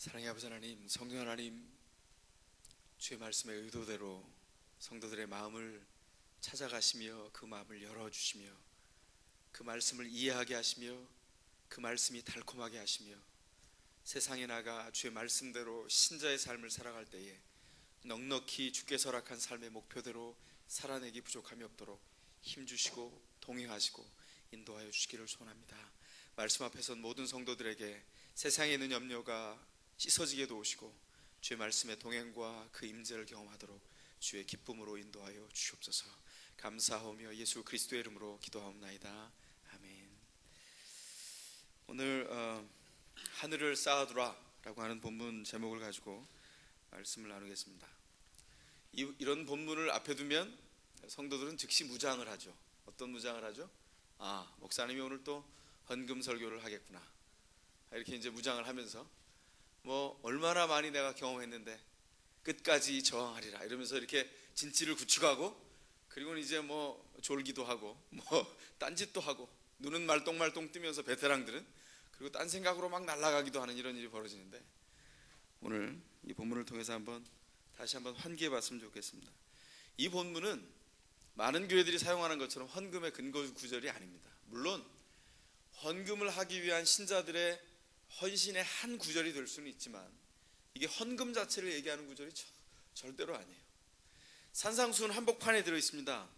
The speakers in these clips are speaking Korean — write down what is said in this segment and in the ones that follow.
사랑의 아버지 하나님, 성령 하나님, 주의 말씀의 의도대로 성도들의 마음을 찾아가시며 그 마음을 열어주시며 그 말씀을 이해하게 하시며 그 말씀이 달콤하게 하시며 세상에 나가 주의 말씀대로 신자의 삶을 살아갈 때에 넉넉히 주께서 허락한 삶의 목표대로 살아내기 부족함이 없도록 힘주시고 동행하시고 인도하여 주시기를 소원합니다. 말씀 앞에 선 모든 성도들에게 세상에 있는 염려가 씻어지게 도우시고 주의 말씀의 동행과 그 임재를 경험하도록 주의 기쁨으로 인도하여 주시옵소서. 감사하오며 예수 그리스도의 이름으로 기도하옵나이다. 아멘. 오늘 하늘을 쌓아두라 라고 하는 본문 제목을 가지고 말씀을 나누겠습니다. 이런 본문을 앞에 두면 성도들은 즉시 무장을 하죠. 어떤 무장을 하죠? 목사님이 오늘 또 헌금 설교를 하겠구나, 이렇게 이제 무장을 하면서 얼마나 많이 내가 경험했는데 끝까지 저항하리라 이러면서 이렇게 진치를 구축하고, 그리고 이제 졸기도 하고 딴짓도 하고 눈은 말똥말똥 뜨면서 베테랑들은 그리고 딴 생각으로 막 날아가기도 하는 이런 일이 벌어지는데, 오늘 이 본문을 통해서 다시 한번 환기해 봤으면 좋겠습니다. 이 본문은 많은 교회들이 사용하는 것처럼 헌금의 근거 구절이 아닙니다. 물론 헌금을 하기 위한 신자들의 헌신의 한 구절이 될 수는 있지만 이게 헌금 자체를 얘기하는 구절이 절대로 아니에요. 산상수훈 한복판에 들어있습니다.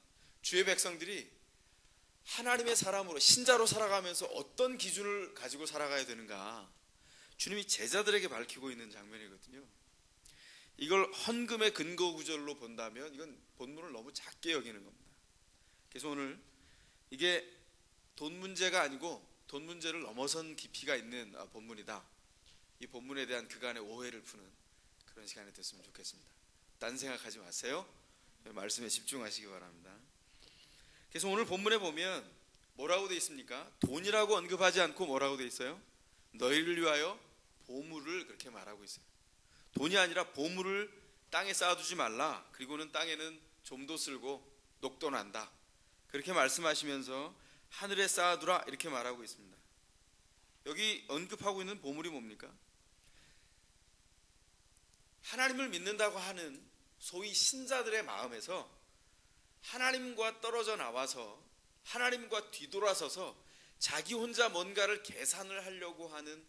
주의 백성들이 하나님의 사람으로 신자로 살아가면서 어떤 기준을 가지고 살아가야 되는가 주님이 제자들에게 밝히고 있는 장면이거든요. 이걸 헌금의 근거 구절로 본다면 이건 본문을 너무 작게 여기는 겁니다. 그래서 오늘 이게 돈 문제가 아니고 돈 문제를 넘어선 깊이가 있는 본문이다, 이 본문에 대한 그간의 오해를 푸는 그런 시간이 됐으면 좋겠습니다. 딴 생각하지 마세요. 말씀에 집중하시기 바랍니다. 그래서 오늘 본문에 보면 뭐라고 되어 있습니까? 돈이라고 언급하지 않고 뭐라고 되어 있어요? 너희를 위하여 보물을, 그렇게 말하고 있어요. 돈이 아니라 보물을 땅에 쌓아두지 말라, 그리고는 땅에는 좀도 쓸고 녹도 난다, 그렇게 말씀하시면서 하늘에 쌓아두라 이렇게 말하고 있습니다. 여기 언급하고 있는 보물이 뭡니까? 하나님을 믿는다고 하는 소위 신자들의 마음에서 하나님과 떨어져 나와서 하나님과 뒤돌아서서 자기 혼자 뭔가를 계산을 하려고 하는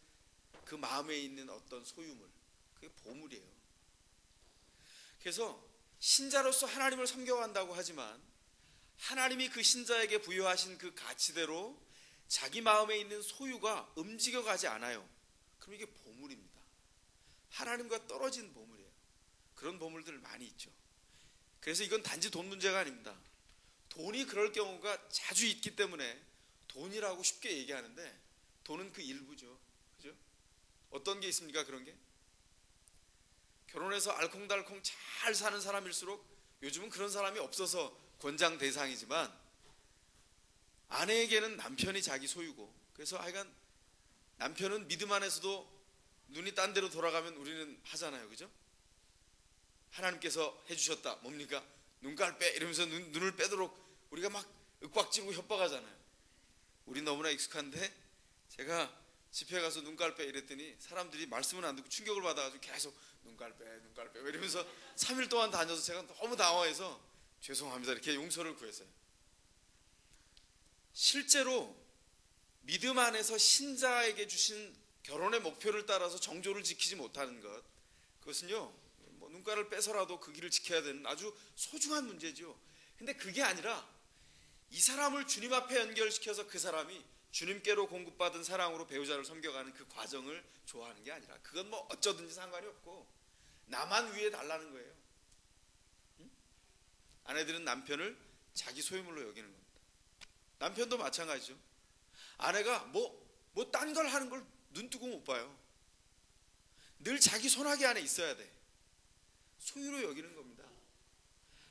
그 마음에 있는 어떤 소유물, 그게 보물이에요. 그래서 신자로서 하나님을 섬겨간다고 하지만 하나님이 그 신자에게 부여하신 그 가치대로 자기 마음에 있는 소유가 움직여가지 않아요. 그럼 이게 보물입니다. 하나님과 떨어진 보물이에요. 그런 보물들 많이 있죠. 그래서 이건 단지 돈 문제가 아닙니다. 돈이 그럴 경우가 자주 있기 때문에 돈이라고 쉽게 얘기하는데 돈은 그 일부죠. 그죠? 어떤 게 있습니까? 그런 게 결혼해서 알콩달콩 잘 사는 사람일수록 요즘은 그런 사람이 없어서 권장 대상이지만 아내에게는 남편이 자기 소유고, 그래서 하여간 남편은 믿음 안에서도 눈이 딴 데로 돌아가면 우리는 하잖아요. 그죠? 하나님께서 해주셨다, 뭡니까? 눈깔 빼 이러면서 눈을 빼도록 우리가 막 윽박지르고 협박하잖아요. 우리 너무나 익숙한데 제가 집회 가서 눈깔 빼 이랬더니 사람들이 말씀은 안 듣고 충격을 받아가지고 계속 눈깔 빼 이러면서 3일 동안 다녀서 제가 너무 당황해서 죄송합니다 이렇게 용서를 구했어요. 실제로 믿음 안에서 신자에게 주신 결혼의 목표를 따라서 정조를 지키지 못하는 것, 그것은요 눈가를 빼서라도 그 길을 지켜야 되는 아주 소중한 문제죠. 근데 그게 아니라 이 사람을 주님 앞에 연결시켜서 그 사람이 주님께로 공급받은 사랑으로 배우자를 섬겨가는 그 과정을 좋아하는 게 아니라 그건 어쩌든지 상관이 없고 나만 위해 달라는 거예요. 아내들은 남편을 자기 소유물로 여기는 겁니다. 남편도 마찬가지죠. 아내가 딴 걸 하는 걸 눈뜨고 못 봐요. 늘 자기 손아귀 안에 있어야 돼. 소유로 여기는 겁니다.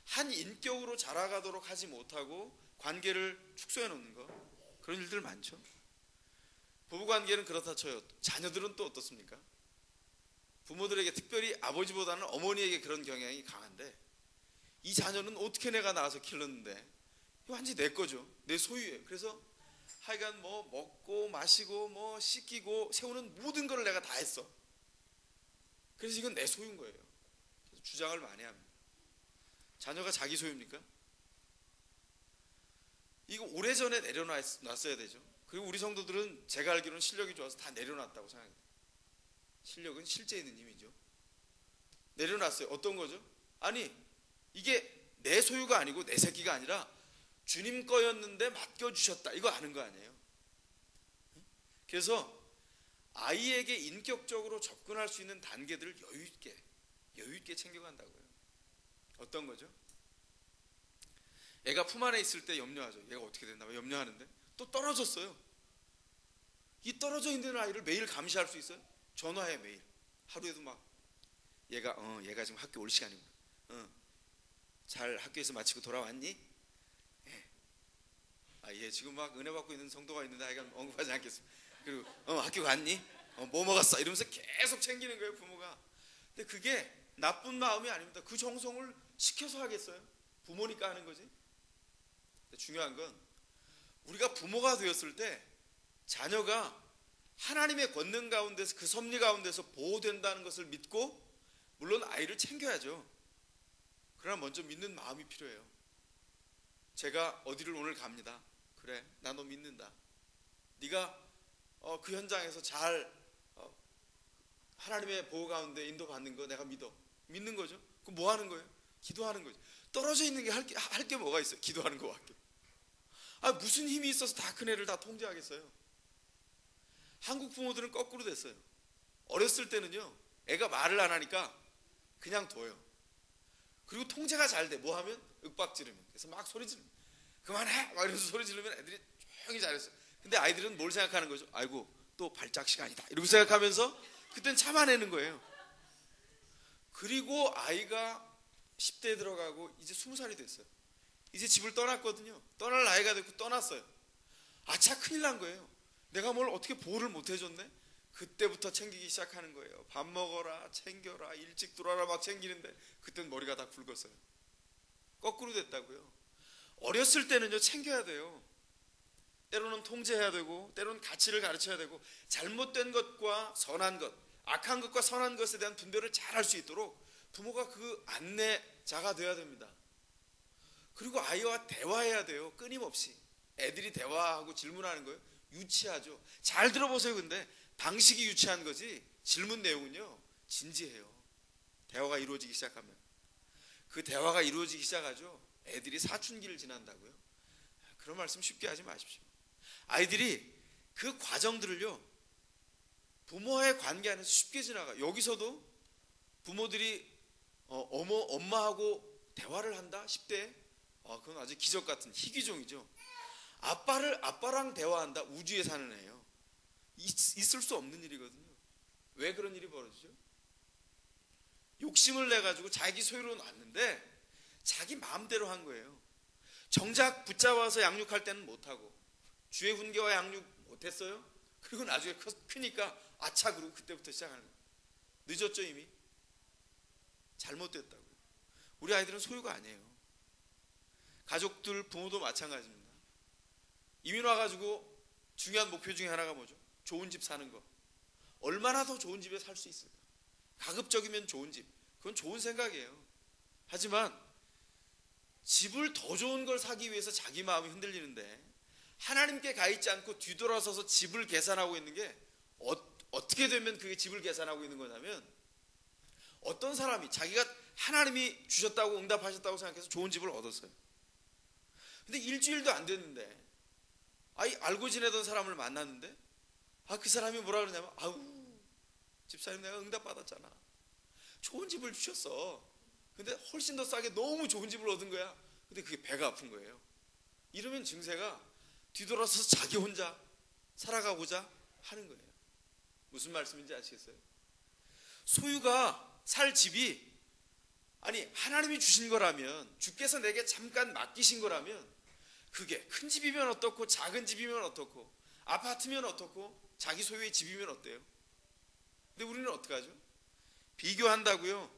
한 인격으로 자라가도록 하지 못하고 관계를 축소해 놓는 거, 그런 일들 많죠. 부부관계는 그렇다 쳐요. 자녀들은 또 어떻습니까? 부모들에게, 특별히 아버지보다는 어머니에게 그런 경향이 강한데 이 자녀는 어떻게 내가 낳아서 길렀는데 이거 완전히 내 거죠. 내 소유예요. 그래서 하여간 먹고 마시고 씻기고 세우는 모든 걸 내가 다 했어. 그래서 이건 내 소유인 거예요. 그래서 주장을 많이 합니다. 자녀가 자기 소유입니까? 이거 오래전에 내려놨어야 되죠. 그리고 우리 성도들은 제가 알기로는 실력이 좋아서 다 내려놨다고 생각합니다. 실력은 실제 있는 힘이죠. 내려놨어요. 어떤 거죠? 아니, 이게 내 소유가 아니고 내 새끼가 아니라 주님 거였는데 맡겨주셨다. 이거 아는 거 아니에요? 그래서 아이에게 인격적으로 접근할 수 있는 단계들을 여유 있게 챙겨간다고요. 어떤 거죠? 애가 품 안에 있을 때 염려하죠. 얘가 어떻게 됐나 봐 염려하는데 또 떨어졌어요. 이 떨어져 있는 아이를 매일 감시할 수 있어요? 전화해 매일. 하루에도 막 얘가 지금 학교 올 시간이구나. 잘 학교에서 마치고 돌아왔니? 얘 지금 막 은혜 받고 있는 성도가 있는데 아이가 언급하지 않겠습니다. 그리고 학교 갔니? 뭐 먹었어? 이러면서 계속 챙기는 거예요, 부모가. 근데 그게 나쁜 마음이 아닙니다. 그 정성을 시켜서 하겠어요? 부모니까 하는 거지. 근데 중요한 건 우리가 부모가 되었을 때 자녀가 하나님의 권능 가운데서 그 섭리 가운데서 보호된다는 것을 믿고 물론 아이를 챙겨야죠. 그러나 먼저 믿는 마음이 필요해요. 제가 어디를 오늘 갑니다. 그래, 나 너 믿는다. 네가 그 현장에서 잘 하나님의 보호 가운데 인도받는 거 내가 믿는 거죠. 그럼 뭐 하는 거예요? 기도하는 거죠. 떨어져 있는 게 할 게 뭐가 있어요? 기도하는 거밖에. 무슨 힘이 있어서 다 큰 애를 다 통제하겠어요? 한국 부모들은 거꾸로 됐어요. 어렸을 때는요, 애가 말을 안 하니까 그냥 둬요. 그리고 통제가 잘 돼. 뭐 하면? 윽박 지르면. 그래서 막 소리 지르면 그만해! 막 이러면서 소리 지르면 애들이 조용히 잘했어요. 근데 아이들은 뭘 생각하는 거죠? 아이고 또 발작 시간이다 이렇게 생각하면서 그땐 참아내는 거예요. 그리고 아이가 10대에 들어가고 이제 20살이 됐어요. 이제 집을 떠났거든요. 떠날 나이가 됐고 떠났어요. 아차, 큰일 난 거예요. 내가 뭘 어떻게 보호를 못 해줬네? 그때부터 챙기기 시작하는 거예요. 밥 먹어라, 챙겨라, 일찍 들어와라 막 챙기는데 그땐 머리가 다 굵었어요. 거꾸로 됐다고요. 어렸을 때는요, 챙겨야 돼요. 때로는 통제해야 되고 때로는 가치를 가르쳐야 되고 잘못된 것과 선한 것, 악한 것과 선한 것에 대한 분별을 잘 할 수 있도록 부모가 그 안내자가 되어야 됩니다. 그리고 아이와 대화해야 돼요. 끊임없이. 애들이 대화하고 질문하는 거예요. 유치하죠. 잘 들어보세요. 근데 방식이 유치한 거지 질문 내용은요 진지해요. 대화가 이루어지기 시작하면. 그 대화가 이루어지기 시작하죠. 애들이 사춘기를 지난다고요. 그런 말씀 쉽게 하지 마십시오. 아이들이 그 과정들을요 부모와의 관계 안에서 쉽게 지나가. 여기서도 부모들이 엄마하고 대화를 한다? 10대에? 그건 아주 기적 같은 희귀종이죠. 아빠랑 대화한다? 우주에 사는 애예요. 있을 수 없는 일이거든요. 왜 그런 일이 벌어지죠? 욕심을 내가지고 자기 소유로 놨는데 자기 마음대로 한 거예요. 정작 붙잡아서 양육할 때는 못하고 주의 훈계와 양육 못했어요. 그리고 나중에 크니까 아차 그러고 그때부터 시작하는 거예요. 늦었죠 이미. 잘못됐다고요. 우리 아이들은 소유가 아니에요. 가족들 부모도 마찬가지입니다. 이민 와가지고 중요한 목표 중에 하나가 뭐죠? 좋은 집 사는 거. 얼마나 더 좋은 집에 살 수 있을까? 가급적이면 좋은 집. 그건 좋은 생각이에요. 하지만 집을 더 좋은 걸 사기 위해서 자기 마음이 흔들리는데 하나님께 가 있지 않고 뒤돌아서서 집을 계산하고 있는 게 어떻게 되면 그게 집을 계산하고 있는 거냐면 어떤 사람이 자기가 하나님이 주셨다고 응답하셨다고 생각해서 좋은 집을 얻었어요. 근데 일주일도 안 됐는데 알고 지내던 사람을 만났는데 그 사람이 뭐라 그러냐면 집사님 내가 응답받았잖아. 좋은 집을 주셨어. 근데 훨씬 더 싸게 너무 좋은 집을 얻은 거야. 근데 그게 배가 아픈 거예요. 이러면 증세가 뒤돌아서서 자기 혼자 살아가고자 하는 거예요. 무슨 말씀인지 아시겠어요? 소유가 살 집이 하나님이 주신 거라면 주께서 내게 잠깐 맡기신 거라면 그게 큰 집이면 어떻고 작은 집이면 어떻고 아파트면 어떻고 자기 소유의 집이면 어때요? 근데 우리는 어떻게 하죠? 비교한다고요.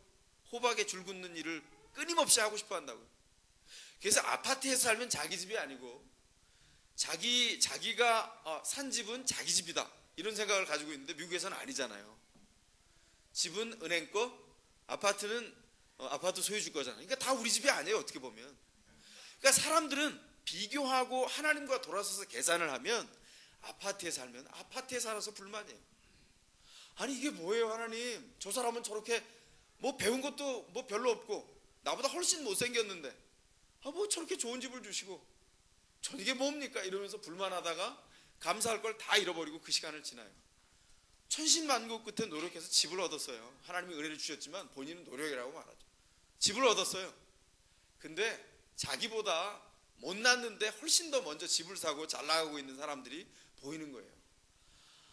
호박에 줄 긋는 일을 끊임없이 하고 싶어 한다고요. 그래서 아파트에서 살면 자기 집이 아니고 자기가 산 집은 자기 집이다 이런 생각을 가지고 있는데 미국에서는 아니잖아요. 집은 은행 거, 아파트는 아파트 소유주 거잖아. 그러니까 다 우리 집이 아니에요, 어떻게 보면. 그러니까 사람들은 비교하고 하나님과 돌아서서 계산을 하면 아파트에 살면 아파트에 살아서 불만이에요. 아니 이게 뭐예요, 하나님? 저 사람은 저렇게 뭐 배운 것도 뭐 별로 없고 나보다 훨씬 못생겼는데 뭐 저렇게 좋은 집을 주시고 전 이게 뭡니까? 이러면서 불만하다가 감사할 걸 다 잃어버리고 그 시간을 지나요. 천신만고 끝에 노력해서 집을 얻었어요. 하나님이 은혜를 주셨지만 본인은 노력이라고 말하죠. 집을 얻었어요. 근데 자기보다 못났는데 훨씬 더 먼저 집을 사고 잘 나가고 있는 사람들이 보이는 거예요.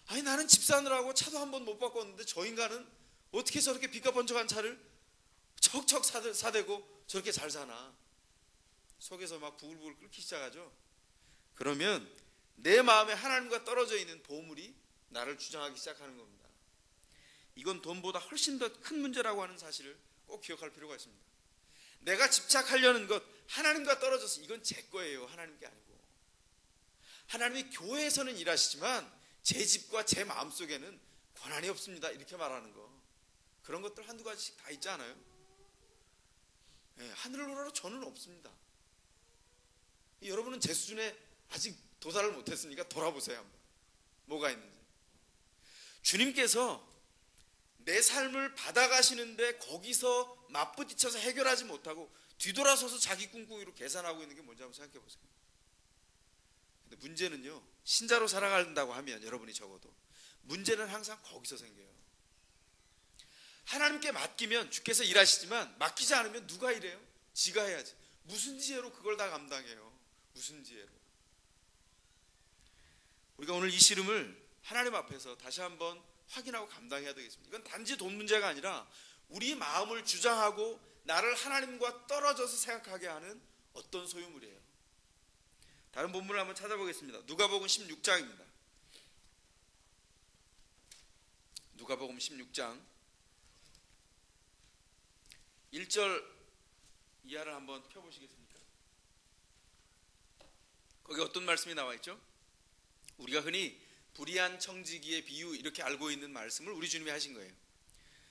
아니 나는 집 사느라고 차도 한 번 못 바꿨는데 저 인간은 어떻게 저렇게 빛과 번쩍한 차를 척척 사대고 저렇게 잘 사나. 속에서 막 부글부글 끓기 시작하죠. 그러면 내 마음에 하나님과 떨어져 있는 보물이 나를 주장하기 시작하는 겁니다. 이건 돈보다 훨씬 더 큰 문제라고 하는 사실을 꼭 기억할 필요가 있습니다. 내가 집착하려는 것, 하나님과 떨어져서 이건 제 거예요. 하나님 게 아니고. 하나님이 교회에서는 일하시지만 제 집과 제 마음속에는 권한이 없습니다. 이렇게 말하는 거. 그런 것들 한두 가지씩 다 있지 않아요? 네, 하늘을 우러러 저는 없습니다. 여러분은 제 수준에 아직 도달을 못했으니까 돌아보세요. 한번. 뭐가 있는지. 주님께서 내 삶을 받아가시는데 거기서 맞부딪혀서 해결하지 못하고 뒤돌아서서 자기 꿍꿍이로 계산하고 있는 게 뭔지 한번 생각해 보세요. 근데 문제는요, 신자로 살아간다고 하면 여러분이 적어도 문제는 항상 거기서 생겨요. 하나님께 맡기면 주께서 일하시지만 맡기지 않으면 누가 일해요? 지가 해야지. 무슨 지혜로 그걸 다 감당해요? 무슨 지혜로? 우리가 오늘 이 씨름을 하나님 앞에서 다시 한번 확인하고 감당해야 되겠습니다. 이건 단지 돈 문제가 아니라 우리 마음을 주장하고 나를 하나님과 떨어져서 생각하게 하는 어떤 소유물이에요. 다른 본문을 한번 찾아보겠습니다. 누가복음 16장입니다. 누가복음 16장 1절 이하를 한번 펴보시겠습니까? 거기 어떤 말씀이 나와 있죠? 우리가 흔히 불의한 청지기의 비유 이렇게 알고 있는 말씀을 우리 주님이 하신 거예요.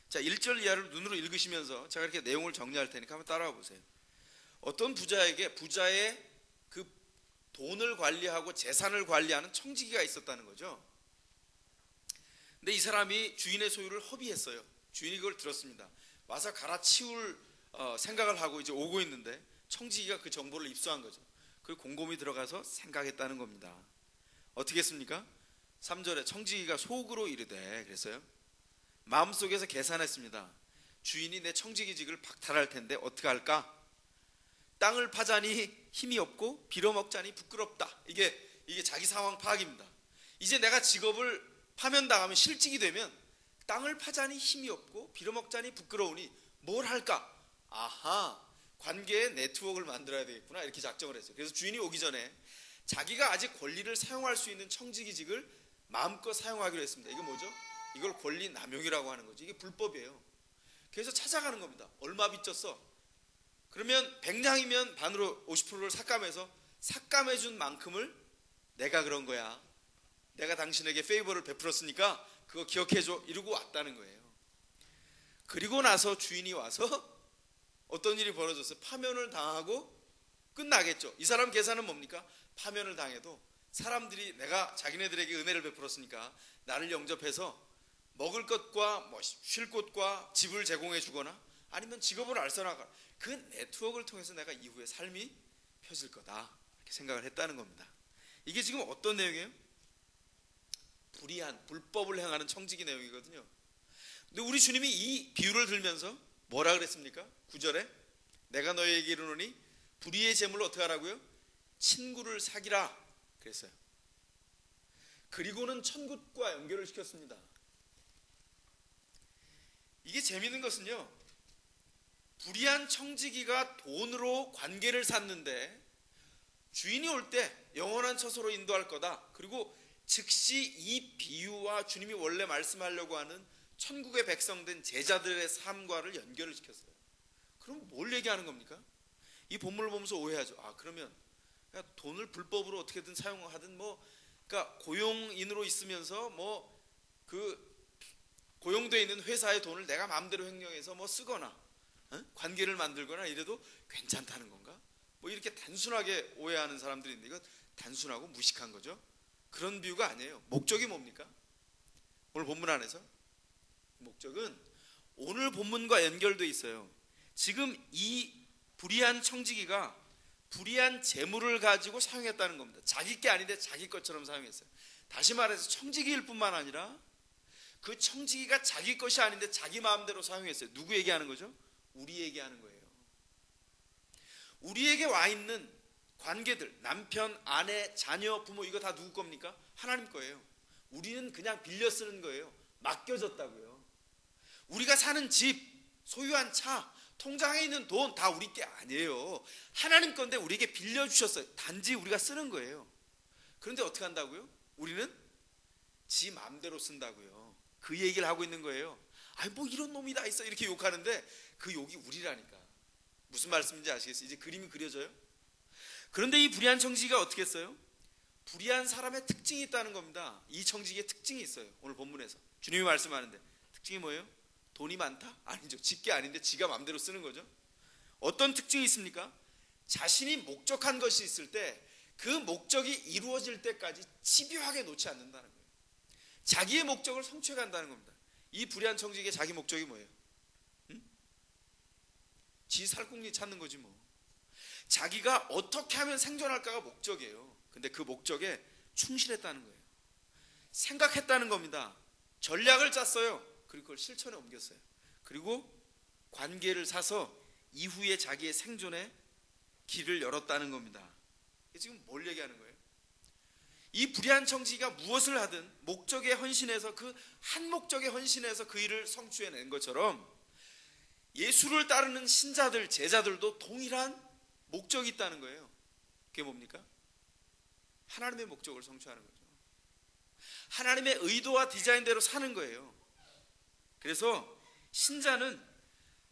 자, 1절 이하를 눈으로 읽으시면서 제가 이렇게 내용을 정리할 테니까 한번 따라와 보세요. 어떤 부자에게 부자의 그 돈을 관리하고 재산을 관리하는 청지기가 있었다는 거죠. 근데 이 사람이 주인의 소유를 허비했어요. 주인이 그걸 들었습니다. 와서 갈아치울 생각을 하고 이제 오고 있는데 청지기가 그 정보를 입수한 거죠. 그걸 곰곰이 들어가서 생각했다는 겁니다. 어떻게 했습니까? 3절에 청지기가 속으로 이르되 그랬어요. 마음속에서 계산했습니다. 주인이 내 청지기직을 박탈할 텐데 어떻게 할까? 땅을 파자니 힘이 없고 빌어먹자니 부끄럽다. 이게 자기 상황 파악입니다. 이제 내가 직업을 파면당하면 실직이 되면 땅을 파자니 힘이 없고 빌어먹자니 부끄러우니 뭘 할까? 아하, 관계의 네트워크를 만들어야 되겠구나 이렇게 작정을 했어요. 그래서 주인이 오기 전에 자기가 아직 권리를 사용할 수 있는 청지기직을 마음껏 사용하기로 했습니다. 이게 뭐죠? 이걸 권리 남용이라고 하는 거죠. 이게 불법이에요. 그래서 찾아가는 겁니다. 얼마 빚졌어? 그러면 100냥이면 반으로 50%를 삭감해서 삭감해 준 만큼을 내가 그런 거야. 내가 당신에게 페이버를 베풀었으니까 그거 기억해줘 이러고 왔다는 거예요. 그리고 나서 주인이 와서 어떤 일이 벌어졌어요? 파면을 당하고 끝나겠죠. 이 사람 계산은 뭡니까? 파면을 당해도 사람들이 내가 자기네들에게 은혜를 베풀었으니까 나를 영접해서 먹을 것과 뭐 쉴 곳과 집을 제공해 주거나 아니면 직업을 알선하거나 그 네트워크를 통해서 내가 이후에 삶이 펴질 거다 이렇게 생각을 했다는 겁니다. 이게 지금 어떤 내용이에요? 불의한 불법을 행하는 청지기 내용이거든요. 근데 우리 주님이 이 비유를 들면서 뭐라 그랬습니까? 9절에 내가 너희에게 이르노니 불의의 재물을 어떻게 하라고요? 친구를 사기라 그랬어요. 그리고는 천국과 연결을 시켰습니다. 이게 재미있는 것은요, 불의한 청지기가 돈으로 관계를 샀는데 주인이 올 때 영원한 처소로 인도할 거다. 그리고 즉시 이 비유와 주님이 원래 말씀하려고 하는 천국의 백성된 제자들의 삶과를 연결을 시켰어요. 그럼 뭘 얘기하는 겁니까? 이 본문을 보면서 오해하죠. 아, 그러면 돈을 불법으로 어떻게든 사용하든 그러니까 고용인으로 있으면서 그 고용되어 있는 회사의 돈을 내가 마음대로 횡령해서 뭐 쓰거나 관계를 만들거나 이래도 괜찮다는 건가? 뭐 이렇게 단순하게 오해하는 사람들이 있는데 이건 단순하고 무식한 거죠. 그런 비유가 아니에요. 목적이 뭡니까? 오늘 본문 안에서 목적은 오늘 본문과 연결되어 있어요. 지금 이 불의한 청지기가 불의한 재물을 가지고 사용했다는 겁니다. 자기 게 아닌데 자기 것처럼 사용했어요. 다시 말해서 청지기일 뿐만 아니라 그 청지기가 자기 것이 아닌데 자기 마음대로 사용했어요. 누구 얘기하는 거죠? 우리 얘기하는 거예요. 우리에게 와 있는 관계들, 남편, 아내, 자녀, 부모 이거 다 누구 겁니까? 하나님 거예요. 우리는 그냥 빌려 쓰는 거예요. 맡겨졌다고요. 우리가 사는 집, 소유한 차, 통장에 있는 돈 다 우리 게 아니에요. 하나님 건데 우리에게 빌려주셨어요. 단지 우리가 쓰는 거예요. 그런데 어떻게 한다고요? 우리는 지 마음대로 쓴다고요. 그 얘기를 하고 있는 거예요. 아니 뭐 이런 놈이 다 있어 이렇게 욕하는데 그 욕이 우리라니까. 무슨 말씀인지 아시겠어요? 이제 그림이 그려져요? 그런데 이 불의한 청지기가 어떻게 했어요? 불의한 사람의 특징이 있다는 겁니다. 이 청지기의 특징이 있어요. 오늘 본문에서 주님이 말씀하는데 특징이 뭐예요? 돈이 많다? 아니죠. 지게 아닌데 지가 마음대로 쓰는 거죠. 어떤 특징이 있습니까? 자신이 목적한 것이 있을 때 그 목적이 이루어질 때까지 집요하게 놓지 않는다는 거예요. 자기의 목적을 성취해 간다는 겁니다. 이 불의한 청지기의 자기 목적이 뭐예요? 지 살궁리 찾는 거지 뭐. 자기가 어떻게 하면 생존할까가 목적이에요. 근데 그 목적에 충실했다는 거예요. 생각했다는 겁니다. 전략을 짰어요. 그리고 그걸 실천에 옮겼어요. 그리고 관계를 사서 이후에 자기의 생존에 길을 열었다는 겁니다. 지금 뭘 얘기하는 거예요? 이 불의한 청지기가 무엇을 하든 목적에 헌신해서 그 한 목적에 헌신해서 그 일을 성취해낸 것처럼 예수를 따르는 신자들, 제자들도 동일한 목적이 있다는 거예요. 그게 뭡니까? 하나님의 목적을 성취하는 거죠. 하나님의 의도와 디자인대로 사는 거예요. 그래서 신자는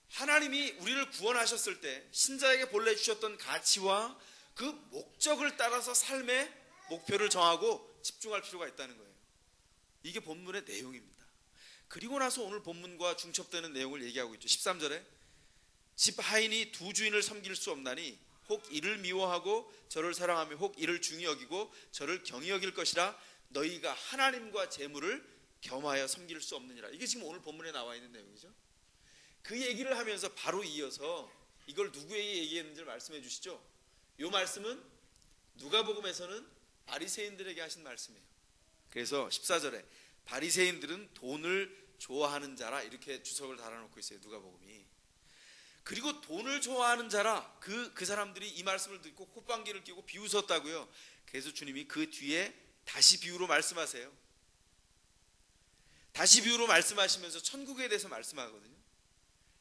하나님이 우리를 구원하셨을 때 신자에게 본래 주셨던 가치와 그 목적을 따라서 삶의 목표를 정하고 집중할 필요가 있다는 거예요. 이게 본문의 내용입니다. 그리고 나서 오늘 본문과 중첩되는 내용을 얘기하고 있죠. 13절에 집 하인이 두 주인을 섬길 수 없나니 혹 이를 미워하고 저를 사랑하며 혹 이를 중히 여기고 저를 경히 여길 것이라 너희가 하나님과 재물을 겸하여 섬길 수 없느니라. 이게 지금 오늘 본문에 나와 있는 내용이죠. 그 얘기를 하면서 바로 이어서 이걸 누구에게 얘기했는지를 말씀해 주시죠. 이 말씀은 누가복음에서는 바리새인들에게 하신 말씀이에요. 그래서 14절에 바리새인들은 돈을 좋아하는 자라 이렇게 주석을 달아놓고 있어요. 누가복음이. 그리고 돈을 좋아하는 자라 그 사람들이 이 말씀을 듣고 콧방귀를 뀌고 비웃었다고요. 그래서 주님이 그 뒤에 다시 비유로 말씀하세요. 다시 비유로 말씀하시면서 천국에 대해서 말씀하거든요.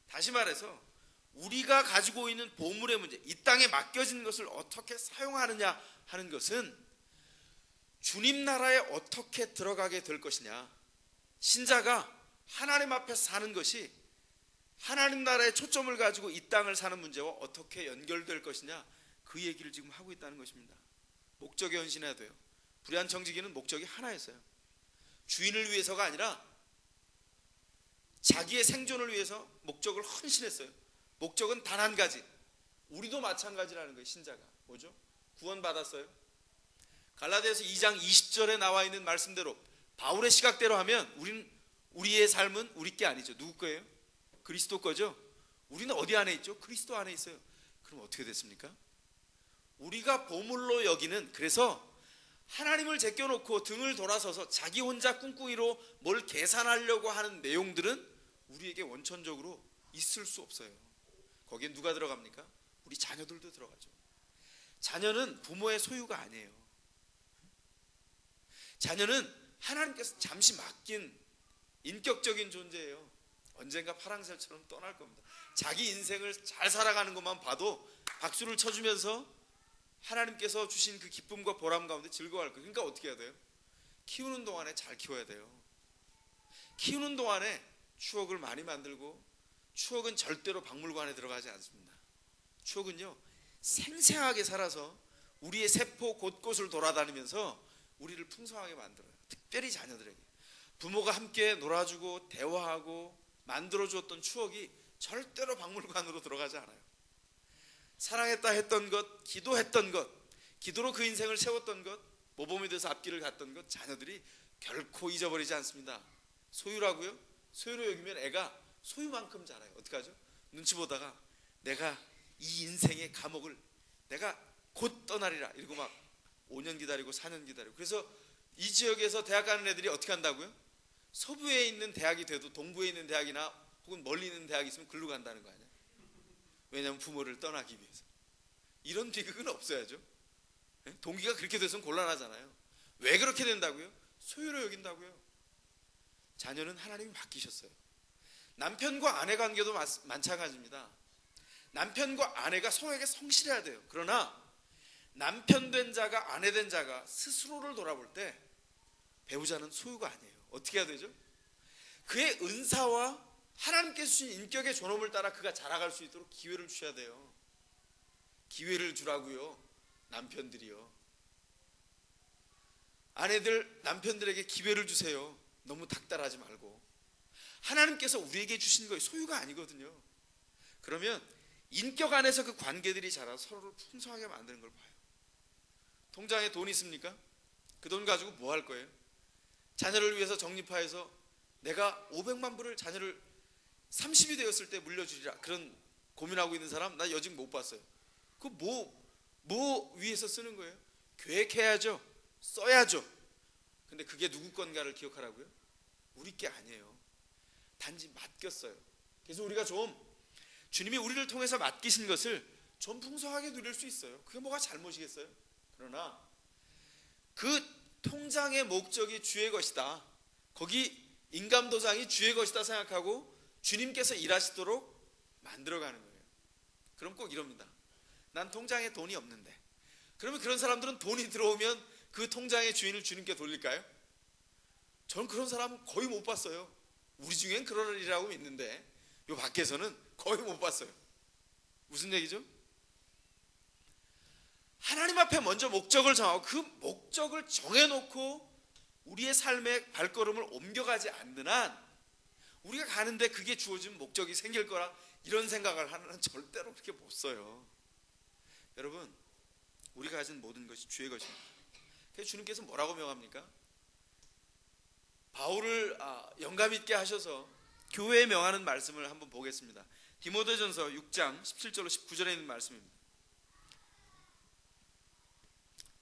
다시 말해서 우리가 가지고 있는 보물의 문제, 이 땅에 맡겨진 것을 어떻게 사용하느냐 하는 것은 주님 나라에 어떻게 들어가게 될 것이냐, 신자가 하나님 앞에 사는 것이 하나님 나라의 초점을 가지고 이 땅을 사는 문제와 어떻게 연결될 것이냐, 그 얘기를 지금 하고 있다는 것입니다. 목적에 헌신해야 돼요. 불의한 청지기는 목적이 하나였어요. 주인을 위해서가 아니라 자기의 생존을 위해서 목적을 헌신했어요. 목적은 단 한 가지. 우리도 마찬가지라는 거예요. 신자가 뭐죠? 구원받았어요. 갈라디아서 2장 20절에 나와 있는 말씀대로 바울의 시각대로 하면 우리의 삶은 우리 게 아니죠. 누구 거예요? 그리스도 거죠. 우리는 어디 안에 있죠? 그리스도 안에 있어요. 그럼 어떻게 됐습니까? 우리가 보물로 여기는, 그래서 하나님을 제껴놓고 등을 돌아서서 자기 혼자 꿍꿍이로 뭘 계산하려고 하는 내용들은 우리에게 원천적으로 있을 수 없어요. 거기에 누가 들어갑니까? 우리 자녀들도 들어가죠. 자녀는 부모의 소유가 아니에요. 자녀는 하나님께서 잠시 맡긴 인격적인 존재예요. 언젠가 파랑새처럼 떠날 겁니다. 자기 인생을 잘 살아가는 것만 봐도 박수를 쳐주면서 하나님께서 주신 그 기쁨과 보람 가운데 즐거워할 거예요. 그러니까 어떻게 해야 돼요? 키우는 동안에 잘 키워야 돼요. 키우는 동안에 추억을 많이 만들고, 추억은 절대로 박물관에 들어가지 않습니다. 추억은요, 생생하게 살아서 우리의 세포 곳곳을 돌아다니면서 우리를 풍성하게 만들어요. 특별히 자녀들에게. 부모가 함께 놀아주고 대화하고 만들어주었던 추억이 절대로 박물관으로 들어가지 않아요. 사랑했다 했던 것, 기도했던 것, 기도로 그 인생을 세웠던 것, 모범이 돼서 앞길을 갔던 것, 자녀들이 결코 잊어버리지 않습니다. 소유라고요? 소유로 여기면 애가 소유만큼 자라요. 어떡하죠? 눈치 보다가 내가 이 인생의 감옥을 내가 곧 떠나리라 이러고 막 5년 기다리고 4년 기다리고. 그래서 이 지역에서 대학 가는 애들이 어떻게 한다고요? 서부에 있는 대학이 돼도 동부에 있는 대학이나 혹은 멀리 있는 대학이 있으면 글로 간다는 거 아니야? 왜냐하면 부모를 떠나기 위해서. 이런 비극은 없어야죠. 동기가 그렇게 돼서는 곤란하잖아요. 왜 그렇게 된다고요? 소유로 여긴다고요. 자녀는 하나님이 맡기셨어요. 남편과 아내 관계도 마찬가지입니다. 남편과 아내가 서로에게 성실해야 돼요. 그러나 남편 된 자가 아내 된 자가 스스로를 돌아볼 때 배우자는 소유가 아니에요. 어떻게 해야 되죠? 그의 은사와 하나님께서 주신 인격의 존엄을 따라 그가 자라갈 수 있도록 기회를 주셔야 돼요. 기회를 주라고요. 남편들이요. 아내들 남편들에게 기회를 주세요. 너무 닥달하지 말고. 하나님께서 우리에게 주신 거예요. 소유가 아니거든요. 그러면 인격 안에서 그 관계들이 자라 서로를 풍성하게 만드는 걸 봐요. 통장에 돈 있습니까? 그 돈 가지고 뭐 할 거예요? 자녀를 위해서 적립화해서 내가 500만 불을 자녀를 30이 되었을 때 물려주리라 그런 고민하고 있는 사람 나 여직 못 봤어요. 그 뭐 위해서 쓰는 거예요? 계획해야죠. 써야죠. 근데 그게 누구 건가를 기억하라고요? 우리 게 아니에요. 단지 맡겼어요. 그래서 우리가 좀 주님이 우리를 통해서 맡기신 것을 좀 풍성하게 누릴 수 있어요. 그게 뭐가 잘못이겠어요? 그러나 그 통장의 목적이 주의 것이다. 거기 인감도장이 주의 것이다 생각하고 주님께서 일하시도록 만들어가는 거예요. 그럼 꼭 이럽니다. 난 통장에 돈이 없는데. 그러면 그런 사람들은 돈이 들어오면 그 통장의 주인을 주님께 돌릴까요? 저는 그런 사람 거의 못 봤어요. 우리 중엔 그러리라고 믿는데 요 밖에서는 거의 못 봤어요. 무슨 얘기죠? 하나님 앞에 먼저 목적을 정하고 그 목적을 정해놓고 우리의 삶의 발걸음을 옮겨가지 않는 한 우리가 가는데 그게 주어진 목적이 생길 거라 이런 생각을 하는 한 절대로 그렇게 못 써요. 여러분, 우리가 가진 모든 것이 주의 것입니다. 그래서 주님께서 뭐라고 명합니까? 바울을 영감 있게 하셔서 교회에 명하는 말씀을 한번 보겠습니다. 디모데전서 6장 17절로 19절에 있는 말씀입니다.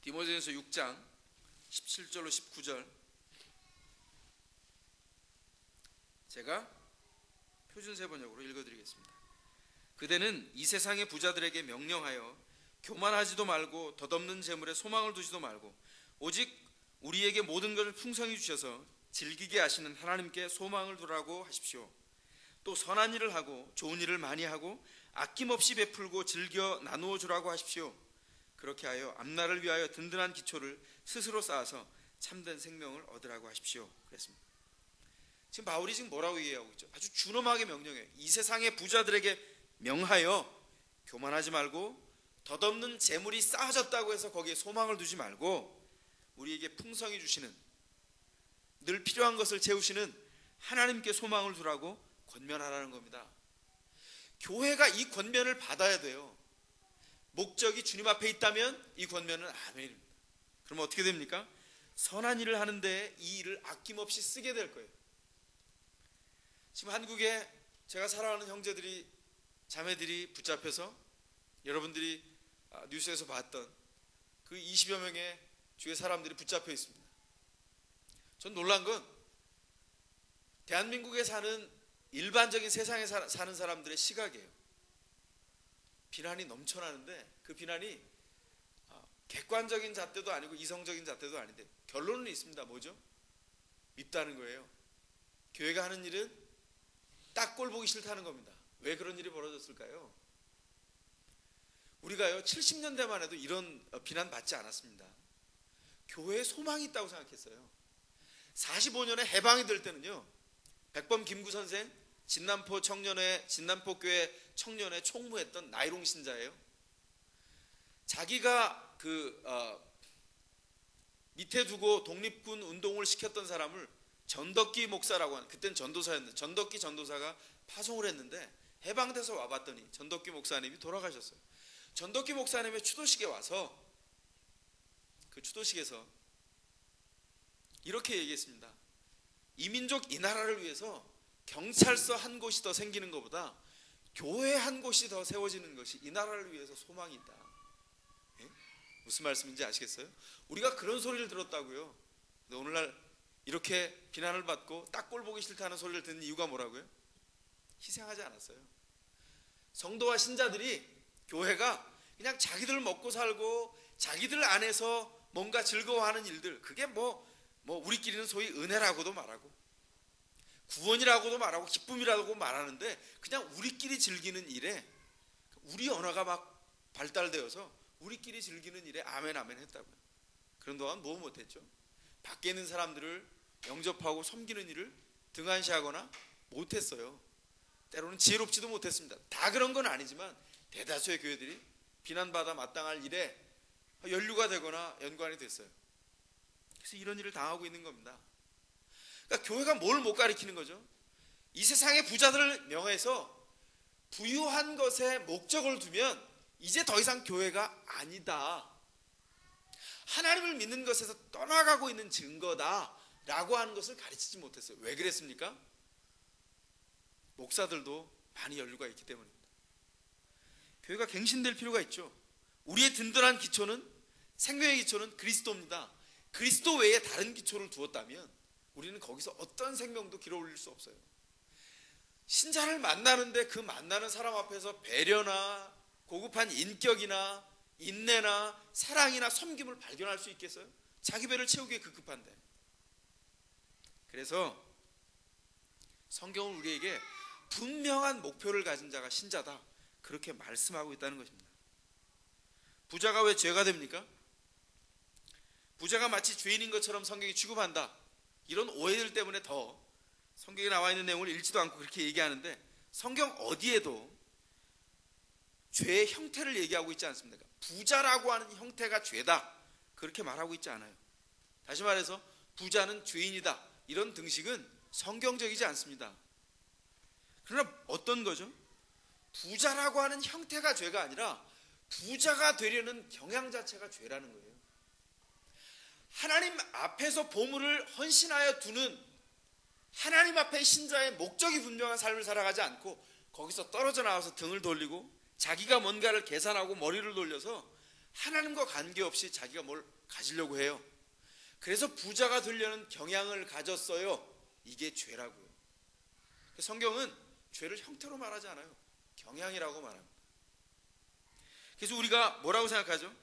디모데전서 6장 17절로 19절 제가 표준세 번역으로 읽어드리겠습니다. 그대는 이 세상의 부자들에게 명령하여 교만하지도 말고 덧없는 재물에 소망을 두지도 말고 오직 우리에게 모든 것을 풍성히 주셔서 즐기게 하시는 하나님께 소망을 두라고 하십시오. 또 선한 일을 하고 좋은 일을 많이 하고 아낌없이 베풀고 즐겨 나누어 주라고 하십시오. 그렇게 하여 앞날을 위하여 든든한 기초를 스스로 쌓아서 참된 생명을 얻으라고 하십시오. 그랬습니다. 지금 바울이 지금 뭐라고 얘기하고 있죠? 아주 준엄하게 명령해요. 이 세상의 부자들에게 명하여 교만하지 말고 덧없는 재물이 쌓아졌다고 해서 거기에 소망을 두지 말고 우리에게 풍성히 주시는 늘 필요한 것을 채우시는 하나님께 소망을 두라고 권면하라는 겁니다. 교회가 이 권면을 받아야 돼요. 목적이 주님 앞에 있다면 이 권면은 아멘입니다. 그럼 어떻게 됩니까? 선한 일을 하는데 이 일을 아낌없이 쓰게 될 거예요. 지금 한국에 제가 사랑하는 형제들이 자매들이 붙잡혀서 여러분들이 뉴스에서 봤던 그 20여 명의 주의 사람들이 붙잡혀 있습니다. 전 놀란 건 대한민국에 사는 일반적인 세상에 사는 사람들의 시각이에요. 비난이 넘쳐나는데 그 비난이 객관적인 잣대도 아니고 이성적인 잣대도 아닌데 결론은 있습니다. 뭐죠? 밉다는 거예요. 교회가 하는 일은 딱 꼴 보기 싫다는 겁니다. 왜 그런 일이 벌어졌을까요? 우리가요 70년대만 해도 이런 비난 받지 않았습니다. 교회에 소망이 있다고 생각했어요. 45년에 해방이 될 때는요 백범 김구 선생 진남포 교회 청년회 총무했던 나이롱 신자예요. 자기가 밑에 두고 독립군 운동을 시켰던 사람을 전덕기 목사라고 하는, 그땐 전도사였는데 전덕기 전도사가 파송을 했는데 해방돼서 와봤더니 전덕기 목사님이 돌아가셨어요. 전덕기 목사님의 추도식에 와서 그 추도식에서 이렇게 얘기했습니다. 이 민족 이 나라를 위해서 경찰서 한 곳이 더 생기는 것보다 교회 한 곳이 더 세워지는 것이 이 나라를 위해서 소망이 있다. 예? 무슨 말씀인지 아시겠어요? 우리가 그런 소리를 들었다고요. 근데 오늘날 이렇게 비난을 받고 딱 꼴 보기 싫다는 소리를 듣는 이유가 뭐라고요? 희생하지 않았어요. 성도와 신자들이, 교회가 그냥 자기들 먹고 살고 자기들 안에서 뭔가 즐거워하는 일들, 그게 뭐 우리끼리는 소위 은혜라고도 말하고 구원이라고도 말하고 기쁨이라고 말하는데 그냥 우리끼리 즐기는 일에, 우리 언어가 막 발달되어서 우리끼리 즐기는 일에 아멘 아멘 했다고요. 그런 동안 뭐 못했죠? 밖에 있는 사람들을 영접하고 섬기는 일을 등한시하거나 못했어요. 때로는 지혜롭지도 못했습니다. 다 그런 건 아니지만 대다수의 교회들이 비난받아 마땅할 일에 연루가 되거나 연관이 됐어요. 그래서 이런 일을 당하고 있는 겁니다. 그러니까 교회가 뭘 못 가리키는 거죠? 이 세상의 부자들을 명해서 부유한 것에 목적을 두면 이제 더 이상 교회가 아니다, 하나님을 믿는 것에서 떠나가고 있는 증거다 라고 하는 것을 가르치지 못했어요. 왜 그랬습니까? 목사들도 많이 연루가 있기 때문입니다. 교회가 갱신될 필요가 있죠. 우리의 든든한 기초는, 생명의 기초는 그리스도입니다. 그리스도 외에 다른 기초를 두었다면 우리는 거기서 어떤 생명도 길어 올릴 수 없어요. 신자를 만나는데 그 만나는 사람 앞에서 배려나 고급한 인격이나 인내나 사랑이나 섬김을 발견할 수 있겠어요? 자기 배를 채우기에 급급한데. 그래서 성경은 우리에게 분명한 목표를 가진 자가 신자다, 그렇게 말씀하고 있다는 것입니다. 부자가 왜 죄가 됩니까? 부자가 마치 죄인인 것처럼 성경이 취급한다, 이런 오해들 때문에 더 성경에 나와 있는 내용을 읽지도 않고 그렇게 얘기하는데, 성경 어디에도 죄의 형태를 얘기하고 있지 않습니까? 부자라고 하는 형태가 죄다, 그렇게 말하고 있지 않아요. 다시 말해서 부자는 죄인이다, 이런 등식은 성경적이지 않습니다. 그러나 어떤 거죠? 부자라고 하는 형태가 죄가 아니라 부자가 되려는 경향 자체가 죄라는 거예요. 하나님 앞에서 보물을 헌신하여 두는, 하나님 앞에 신자의 목적이 분명한 삶을 살아가지 않고 거기서 떨어져 나와서 등을 돌리고 자기가 뭔가를 계산하고 머리를 돌려서 하나님과 관계없이 자기가 뭘 가지려고 해요. 그래서 부자가 되려는 경향을 가졌어요. 이게 죄라고요. 성경은 죄를 형태로 말하지 않아요. 경향이라고 말합니다. 그래서 우리가 뭐라고 생각하죠?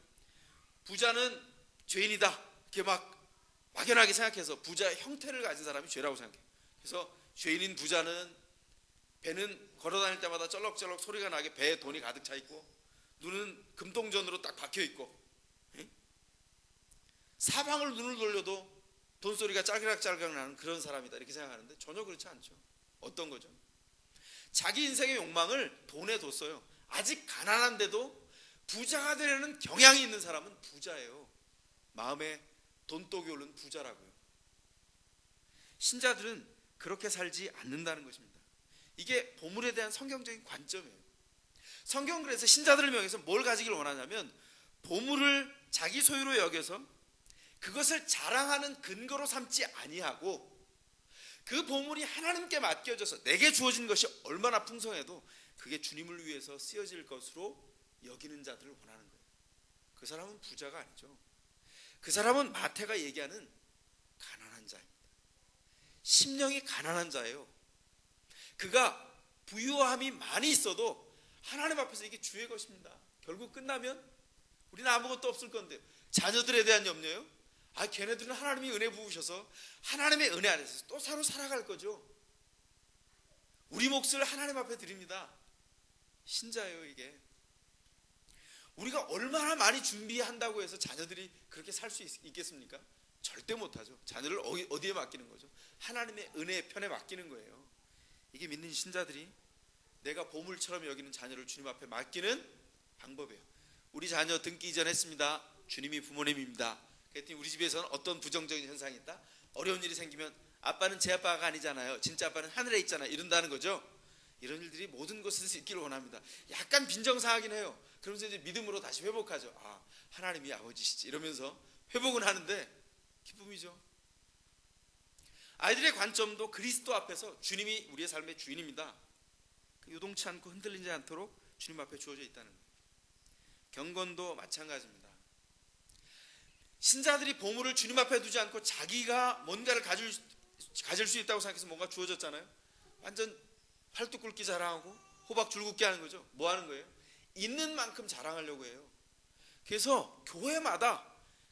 부자는 죄인이다, 이렇게 막 막연하게 생각해서 부자의 형태를 가진 사람이 죄라고 생각해요. 그래서 죄인인 부자는 배는 걸어다닐 때마다 쩔럭쩔럭 소리가 나게 배에 돈이 가득 차 있고, 눈은 금동전으로 딱 박혀 있고, 사방을 눈을 돌려도 돈소리가 짤깍짤깍 나는 그런 사람이다, 이렇게 생각하는데 전혀 그렇지 않죠. 어떤 거죠? 자기 인생의 욕망을 돈에 뒀어요. 아직 가난한데도 부자가 되려는 경향이 있는 사람은 부자예요. 마음에 돈독이 오른 부자라고요. 신자들은 그렇게 살지 않는다는 것입니다. 이게 보물에 대한 성경적인 관점이에요. 성경은 그래서 신자들을 명해서 뭘 가지길 원하냐면, 보물을 자기 소유로 여겨서 그것을 자랑하는 근거로 삼지 아니하고, 그 보물이 하나님께 맡겨져서 내게 주어진 것이 얼마나 풍성해도 그게 주님을 위해서 쓰여질 것으로 여기는 자들을 원하는 거예요. 그 사람은 부자가 아니죠. 그 사람은 마태가 얘기하는 가난한 자입니다. 심령이 가난한 자예요. 그가 부유함이 많이 있어도 하나님 앞에서 이게 주의 것입니다. 결국 끝나면 우리는 아무것도 없을 건데, 자녀들에 대한 염려요? 걔네들은 하나님이 은혜 부으셔서 하나님의 은혜 안에서 또 새로 살아갈 거죠. 우리 몫을 하나님 앞에 드립니다. 신자예요, 이게. 우리가 얼마나 많이 준비한다고 해서 자녀들이 그렇게 살 수 있겠습니까? 절대 못하죠. 자녀를 어디에 맡기는 거죠? 하나님의 은혜의 편에 맡기는 거예요. 이게 믿는 신자들이 내가 보물처럼 여기는 자녀를 주님 앞에 맡기는 방법이에요. 우리 자녀 등기 이전했습니다. 주님이 부모님입니다. 그랬더니 우리 집에서는 어떤 부정적인 현상이 있다? 어려운 일이 생기면 아빠는 제 아빠가 아니잖아요. 진짜 아빠는 하늘에 있잖아요. 이런다는 거죠. 이런 일들이 모든 곳에서 있기를 원합니다. 약간 빈정상하긴 해요. 그러면서 이제 믿음으로 다시 회복하죠. 아, 하나님이 아버지시지 이러면서 회복은 하는데 기쁨이죠. 아이들의 관점도 그리스도 앞에서 주님이 우리의 삶의 주인입니다. 요동치 않고 흔들리지 않도록 주님 앞에 주어져 있다는 거예요. 경건도 마찬가지입니다. 신자들이 보물을 주님 앞에 두지 않고 자기가 뭔가를 가질 수 있다고 생각해서 뭔가 주어졌잖아요. 완전 팔뚝 굵기 자랑하고 호박 줄긋기 하는 거죠. 뭐 하는 거예요? 있는 만큼 자랑하려고 해요. 그래서 교회마다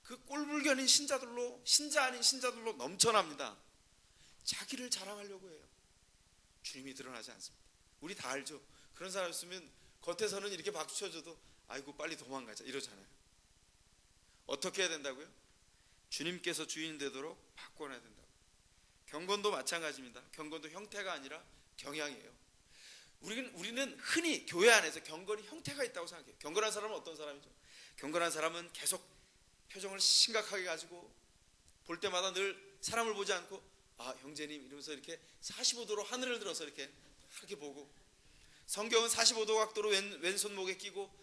그 꼴불견인 신자들로, 신자 아닌 신자들로 넘쳐납니다. 자기를 자랑하려고 해요. 주님이 드러나지 않습니다. 우리 다 알죠. 그런 사람 있으면 겉에서는 이렇게 박수 쳐줘도 아이고 빨리 도망가자 이러잖아요. 어떻게 해야 된다고요? 주님께서 주인 되도록 바꿔놔야 된다고. 경건도 마찬가지입니다. 경건도 형태가 아니라 경향이에요. 우리는 흔히 교회 안에서 경건이 형태가 있다고 생각해요. 경건한 사람은 어떤 사람이죠? 경건한 사람은 계속 표정을 심각하게 가지고 볼 때마다 늘 사람을 보지 않고 아 형제님 이러면서 이렇게 45도로 하늘을 들어서 이렇게 보고, 성경은 45도 각도로 왼손목에 끼고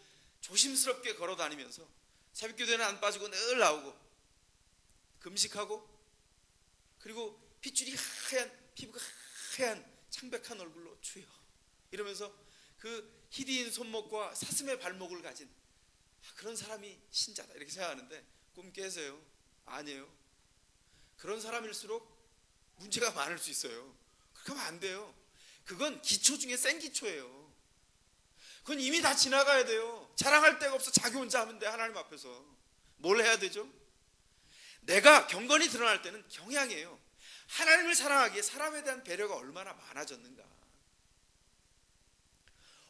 조심스럽게 걸어 다니면서 새벽기도에는 안 빠지고 늘 나오고 금식하고, 그리고 핏줄이 하얀, 피부가 하얀 창백한 얼굴로 주여 이러면서 그 희디인 손목과 사슴의 발목을 가진 그런 사람이 신자다 이렇게 생각하는데 꿈 깨세요. 아니에요. 그런 사람일수록 문제가 많을 수 있어요. 그렇게 하면 안 돼요. 그건 기초 중에 센 기초예요. 그건 이미 다 지나가야 돼요. 자랑할 데가 없어 자기 혼자 하면 돼. 하나님 앞에서 뭘 해야 되죠? 내가 경건이 드러날 때는 경향이에요. 하나님을 사랑하기에 사람에 대한 배려가 얼마나 많아졌는가,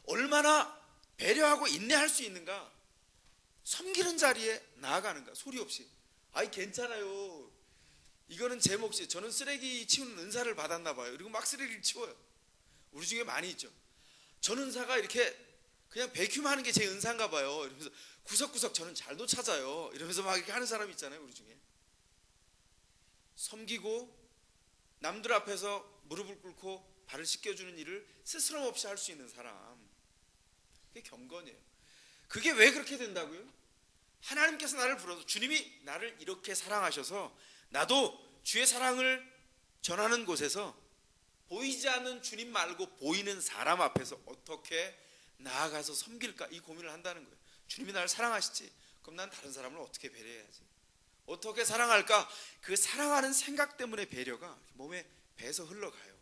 얼마나 배려하고 인내할 수 있는가, 섬기는 자리에 나아가는가, 소리 없이 아이 괜찮아요, 이거는 제 몫이에요, 저는 쓰레기 치우는 은사를 받았나 봐요, 그리고 막 쓰레기를 치워요. 우리 중에 많이 있죠. 전 은사가 이렇게 그냥 베큐um 하는 게 제 은사인가 봐요 이러면서 구석구석 저는 잘도 찾아요 이러면서 막 이렇게 하는 사람이 있잖아요. 우리 중에 섬기고 남들 앞에서 무릎을 꿇고 발을 씻겨주는 일을 스스럼 없이 할 수 있는 사람, 그게 경건이에요. 그게 왜 그렇게 된다고요? 하나님께서 나를 불러서 주님이 나를 이렇게 사랑하셔서 나도 주의 사랑을 전하는 곳에서 보이지 않는 주님 말고 보이는 사람 앞에서 어떻게 나아가서 섬길까, 이 고민을 한다는 거예요. 주님이 나를 사랑하시지, 그럼 난 다른 사람을 어떻게 배려해야지, 어떻게 사랑할까? 그 사랑하는 생각 때문에 배려가 몸에 배서 흘러가요.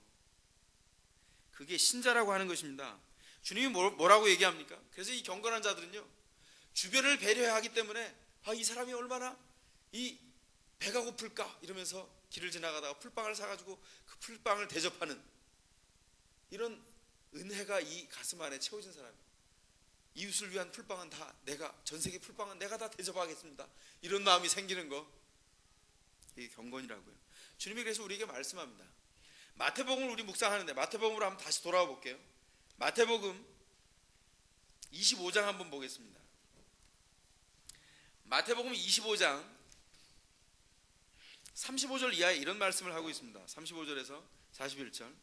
그게 신자라고 하는 것입니다. 주님이 뭐라고 얘기합니까? 그래서 이 경건한 자들은요, 주변을 배려해야 하기 때문에 이 사람이 얼마나 이 배가 고플까 이러면서 길을 지나가다가 풀빵을 사가지고 그 풀빵을 대접하는 이런 은혜가 이 가슴 안에 채워진 사람이에요. 이웃을 위한 풀빵은 다 내가, 전 세계 풀빵은 내가 다 대접하겠습니다, 이런 마음이 생기는 거, 이게 경건이라고요. 주님이 그래서 우리에게 말씀합니다. 마태복음을 우리 묵상하는데 마태복음으로 한번 다시 돌아와 볼게요. 마태복음 25장 한번 보겠습니다. 마태복음 25장 35절 이하에 이런 말씀을 하고 있습니다. 35절에서 41절.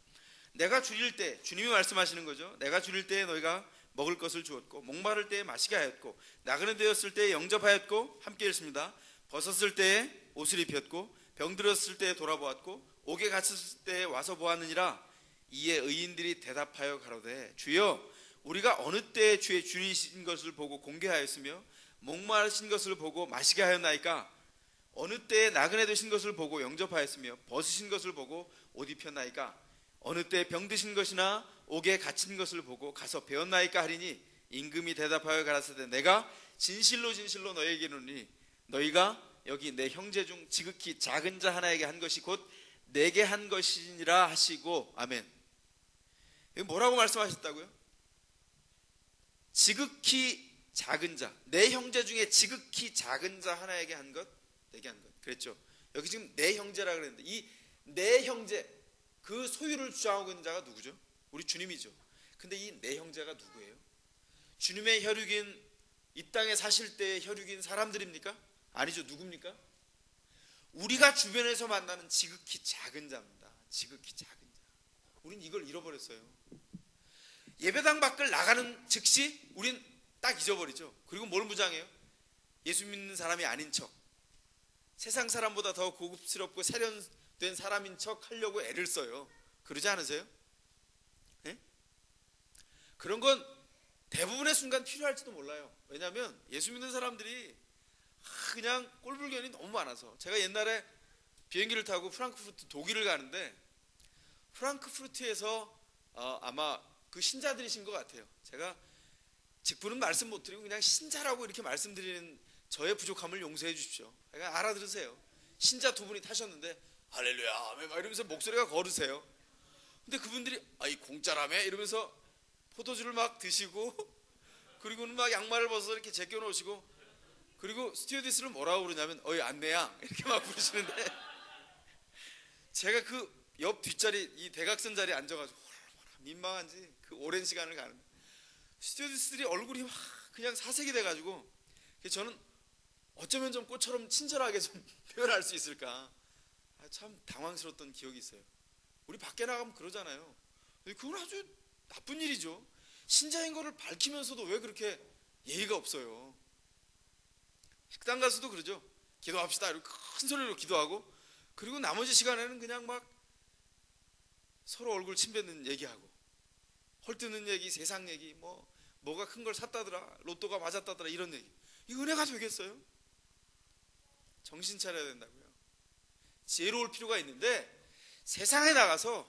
내가 줄일 때, 주님이 말씀하시는 거죠. 내가 줄일 때에 너희가 먹을 것을 주었고, 목마를 때에 마시게 하였고, 나그네 되었을 때에 영접하였고 함께 읽습니다. 벗었을 때에 옷을 입혔고, 병들었을 때에 돌아보았고, 옥에 갇혔을 때에 와서 보았느니라. 이에 의인들이 대답하여 가로되 주여, 우리가 어느 때에 주의 줄이신 것을 보고 공개하였으며 목마르신 것을 보고 마시게 하였나이까? 어느 때에 나그네 되신 것을 보고 영접하였으며 벗으신 것을 보고 옷 입혔나이까? 어느 때에 병드신 것이나 옥에 갇힌 것을 보고 가서 배웠나이까 하리니, 임금이 대답하여 가라사대 내가 진실로 진실로 너희에게 이르노니 너희가 여기 내 형제 중 지극히 작은 자 하나에게 한 것이 곧 내게 한 것이니라 하시고. 아멘. 뭐라고 말씀하셨다고요? 지극히 작은 자, 내 형제 중에 지극히 작은 자 하나에게 한 것, 내게 한 것 그랬죠. 여기 지금 내 형제라 그랬는데 이 내 형제, 그 소유를 주장하고 있는 자가 누구죠? 우리 주님이죠. 근데 이 내 형제가 누구예요? 주님의 혈육인, 이 땅에 사실 때의 혈육인 사람들입니까? 아니죠. 누굽니까? 우리가 주변에서 만나는 지극히 작은 자입니다. 지극히 작은 자. 우린 이걸 잃어버렸어요. 예배당 밖을 나가는 즉시 우린 딱 잊어버리죠. 그리고 뭘 무장해요? 예수 믿는 사람이 아닌 척, 세상 사람보다 더 고급스럽고 세련된 사람인 척 하려고 애를 써요. 그러지 않으세요? 네? 그런 건 대부분의 순간 필요할지도 몰라요. 왜냐하면 예수 믿는 사람들이 그냥 꼴불견이 너무 많아서. 제가 옛날에 비행기를 타고 프랑크푸르트 독일을 가는데 프랑크푸르트에서 아마 그 신자들이신 것 같아요. 제가 직분은 말씀 못 드리고 그냥 신자라고 이렇게 말씀드리는 저의 부족함을 용서해 주십시오. 그러니까 알아들으세요. 신자 두 분이 타셨는데 할렐루야 아멘 막 이러면서 목소리가 거르세요. 근데 그분들이 이 공짜라며 이러면서 포도주를 막 드시고 그리고는 막 양말을 벗어서 이렇게 제껴 놓으시고 그리고 스튜어디스를 뭐라고 그러냐면 어이 안내양 이렇게 막 부르시는데 제가 그 옆 뒷자리 이 대각선 자리에 앉아가지고 얼마나 민망한지 그 오랜 시간을 가는데 스튜어디스들이 얼굴이 막 그냥 사색이 돼가지고 저는 어쩌면 좀 꽃처럼 친절하게 좀 표현할 수 있을까 참 당황스러웠던 기억이 있어요. 우리 밖에 나가면 그러잖아요. 그건 아주 나쁜 일이죠. 신자인 거를 밝히면서도 왜 그렇게 예의가 없어요. 식당 가서도 그러죠. 기도합시다 이렇게 큰 소리로 기도하고 그리고 나머지 시간에는 그냥 막 서로 얼굴 침뱉는 얘기하고 헐뜯는 얘기, 세상 얘기, 뭐가 큰 걸 샀다더라, 로또가 맞았다더라 이런 얘기. 이 은혜가 되겠어요? 정신 차려야 된다고요. 지혜로울 필요가 있는데 세상에 나가서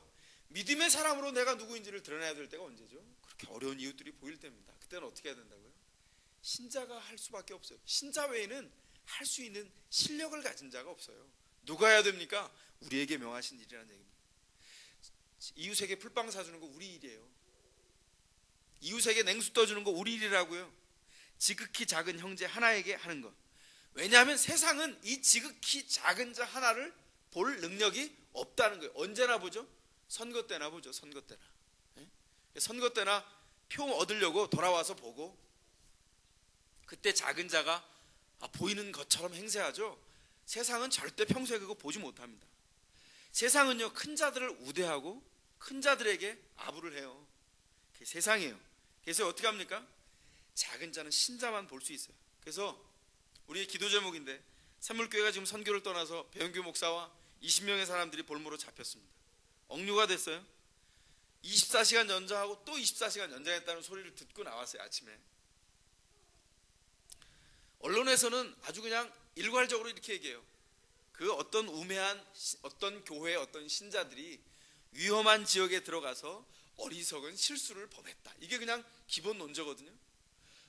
믿음의 사람으로 내가 누구인지를 드러내야 될 때가 언제죠? 그렇게 어려운 이웃들이 보일 때입니다. 그때는 어떻게 해야 된다고요? 신자가 할 수밖에 없어요. 신자 외에는 할 수 있는 실력을 가진 자가 없어요. 누가 해야 됩니까? 우리에게 명하신 일이라는 얘기입니다. 이웃에게 풀빵 사주는 거 우리 일이에요. 이웃에게 냉수 떠주는 거 우리 일이라고요. 지극히 작은 형제 하나에게 하는 것. 왜냐하면 세상은 이 지극히 작은 자 하나를 볼 능력이 없다는 거예요. 언제나 보죠? 선거 때나 보죠. 선거 때나. 선거 때나 표 얻으려고 돌아와서 보고 그때 작은 자가 보이는 것처럼 행세하죠. 세상은 절대 평소에 그거 보지 못합니다. 세상은요 큰 자들을 우대하고 큰 자들에게 아부를 해요. 그게 세상이에요. 그래서 어떻게 합니까? 작은 자는 신자만 볼 수 있어요. 그래서 우리의 기도 제목인데 샘물교회가 지금 선교를 떠나서 배영규 목사와 20명의 사람들이 볼모로 잡혔습니다. 억류가 됐어요. 24시간 연장하고 또 24시간 연장했다는 소리를 듣고 나왔어요. 아침에 언론에서는 아주 그냥 일괄적으로 이렇게 얘기해요. 그 어떤 우매한 어떤 교회의 어떤 신자들이 위험한 지역에 들어가서 어리석은 실수를 범했다. 이게 그냥 기본 논조거든요.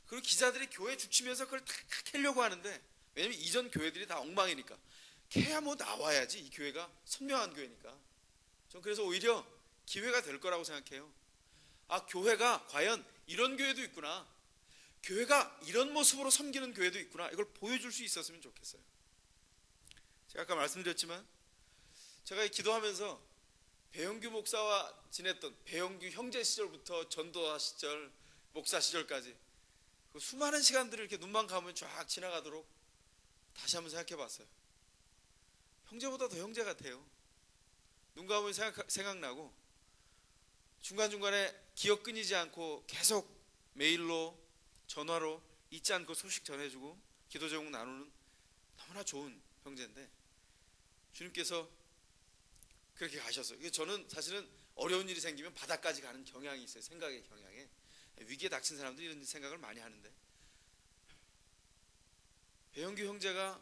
그리고 기자들이 교회 주치면서 그걸 다 캐려고 하는데 왜냐면 이전 교회들이 다 엉망이니까 캐야 나와야지. 이 교회가 선명한 교회니까. 전 그래서 오히려 기회가 될 거라고 생각해요. 교회가 과연 이런 교회도 있구나. 교회가 이런 모습으로 섬기는 교회도 있구나. 이걸 보여줄 수 있었으면 좋겠어요. 제가 아까 말씀드렸지만 제가 기도하면서 배영규 목사와 지냈던 배영규 형제 시절부터 전도사 시절, 목사 시절까지 그 수많은 시간들을 이렇게 눈만 감으면 쫙 지나가도록 다시 한번 생각해 봤어요. 형제보다 더 형제 같아요. 눈 감으면 생각나고 중간중간에 기억 끊이지 않고 계속 메일로 전화로 잊지 않고 소식 전해주고 기도 제목 나누는 너무나 좋은 형제인데 주님께서 그렇게 가셨어요. 저는 사실은 어려운 일이 생기면 바다까지 가는 경향이 있어요. 생각의 경향에. 위기에 닥친 사람들이 이런 생각을 많이 하는데 배영규 형제가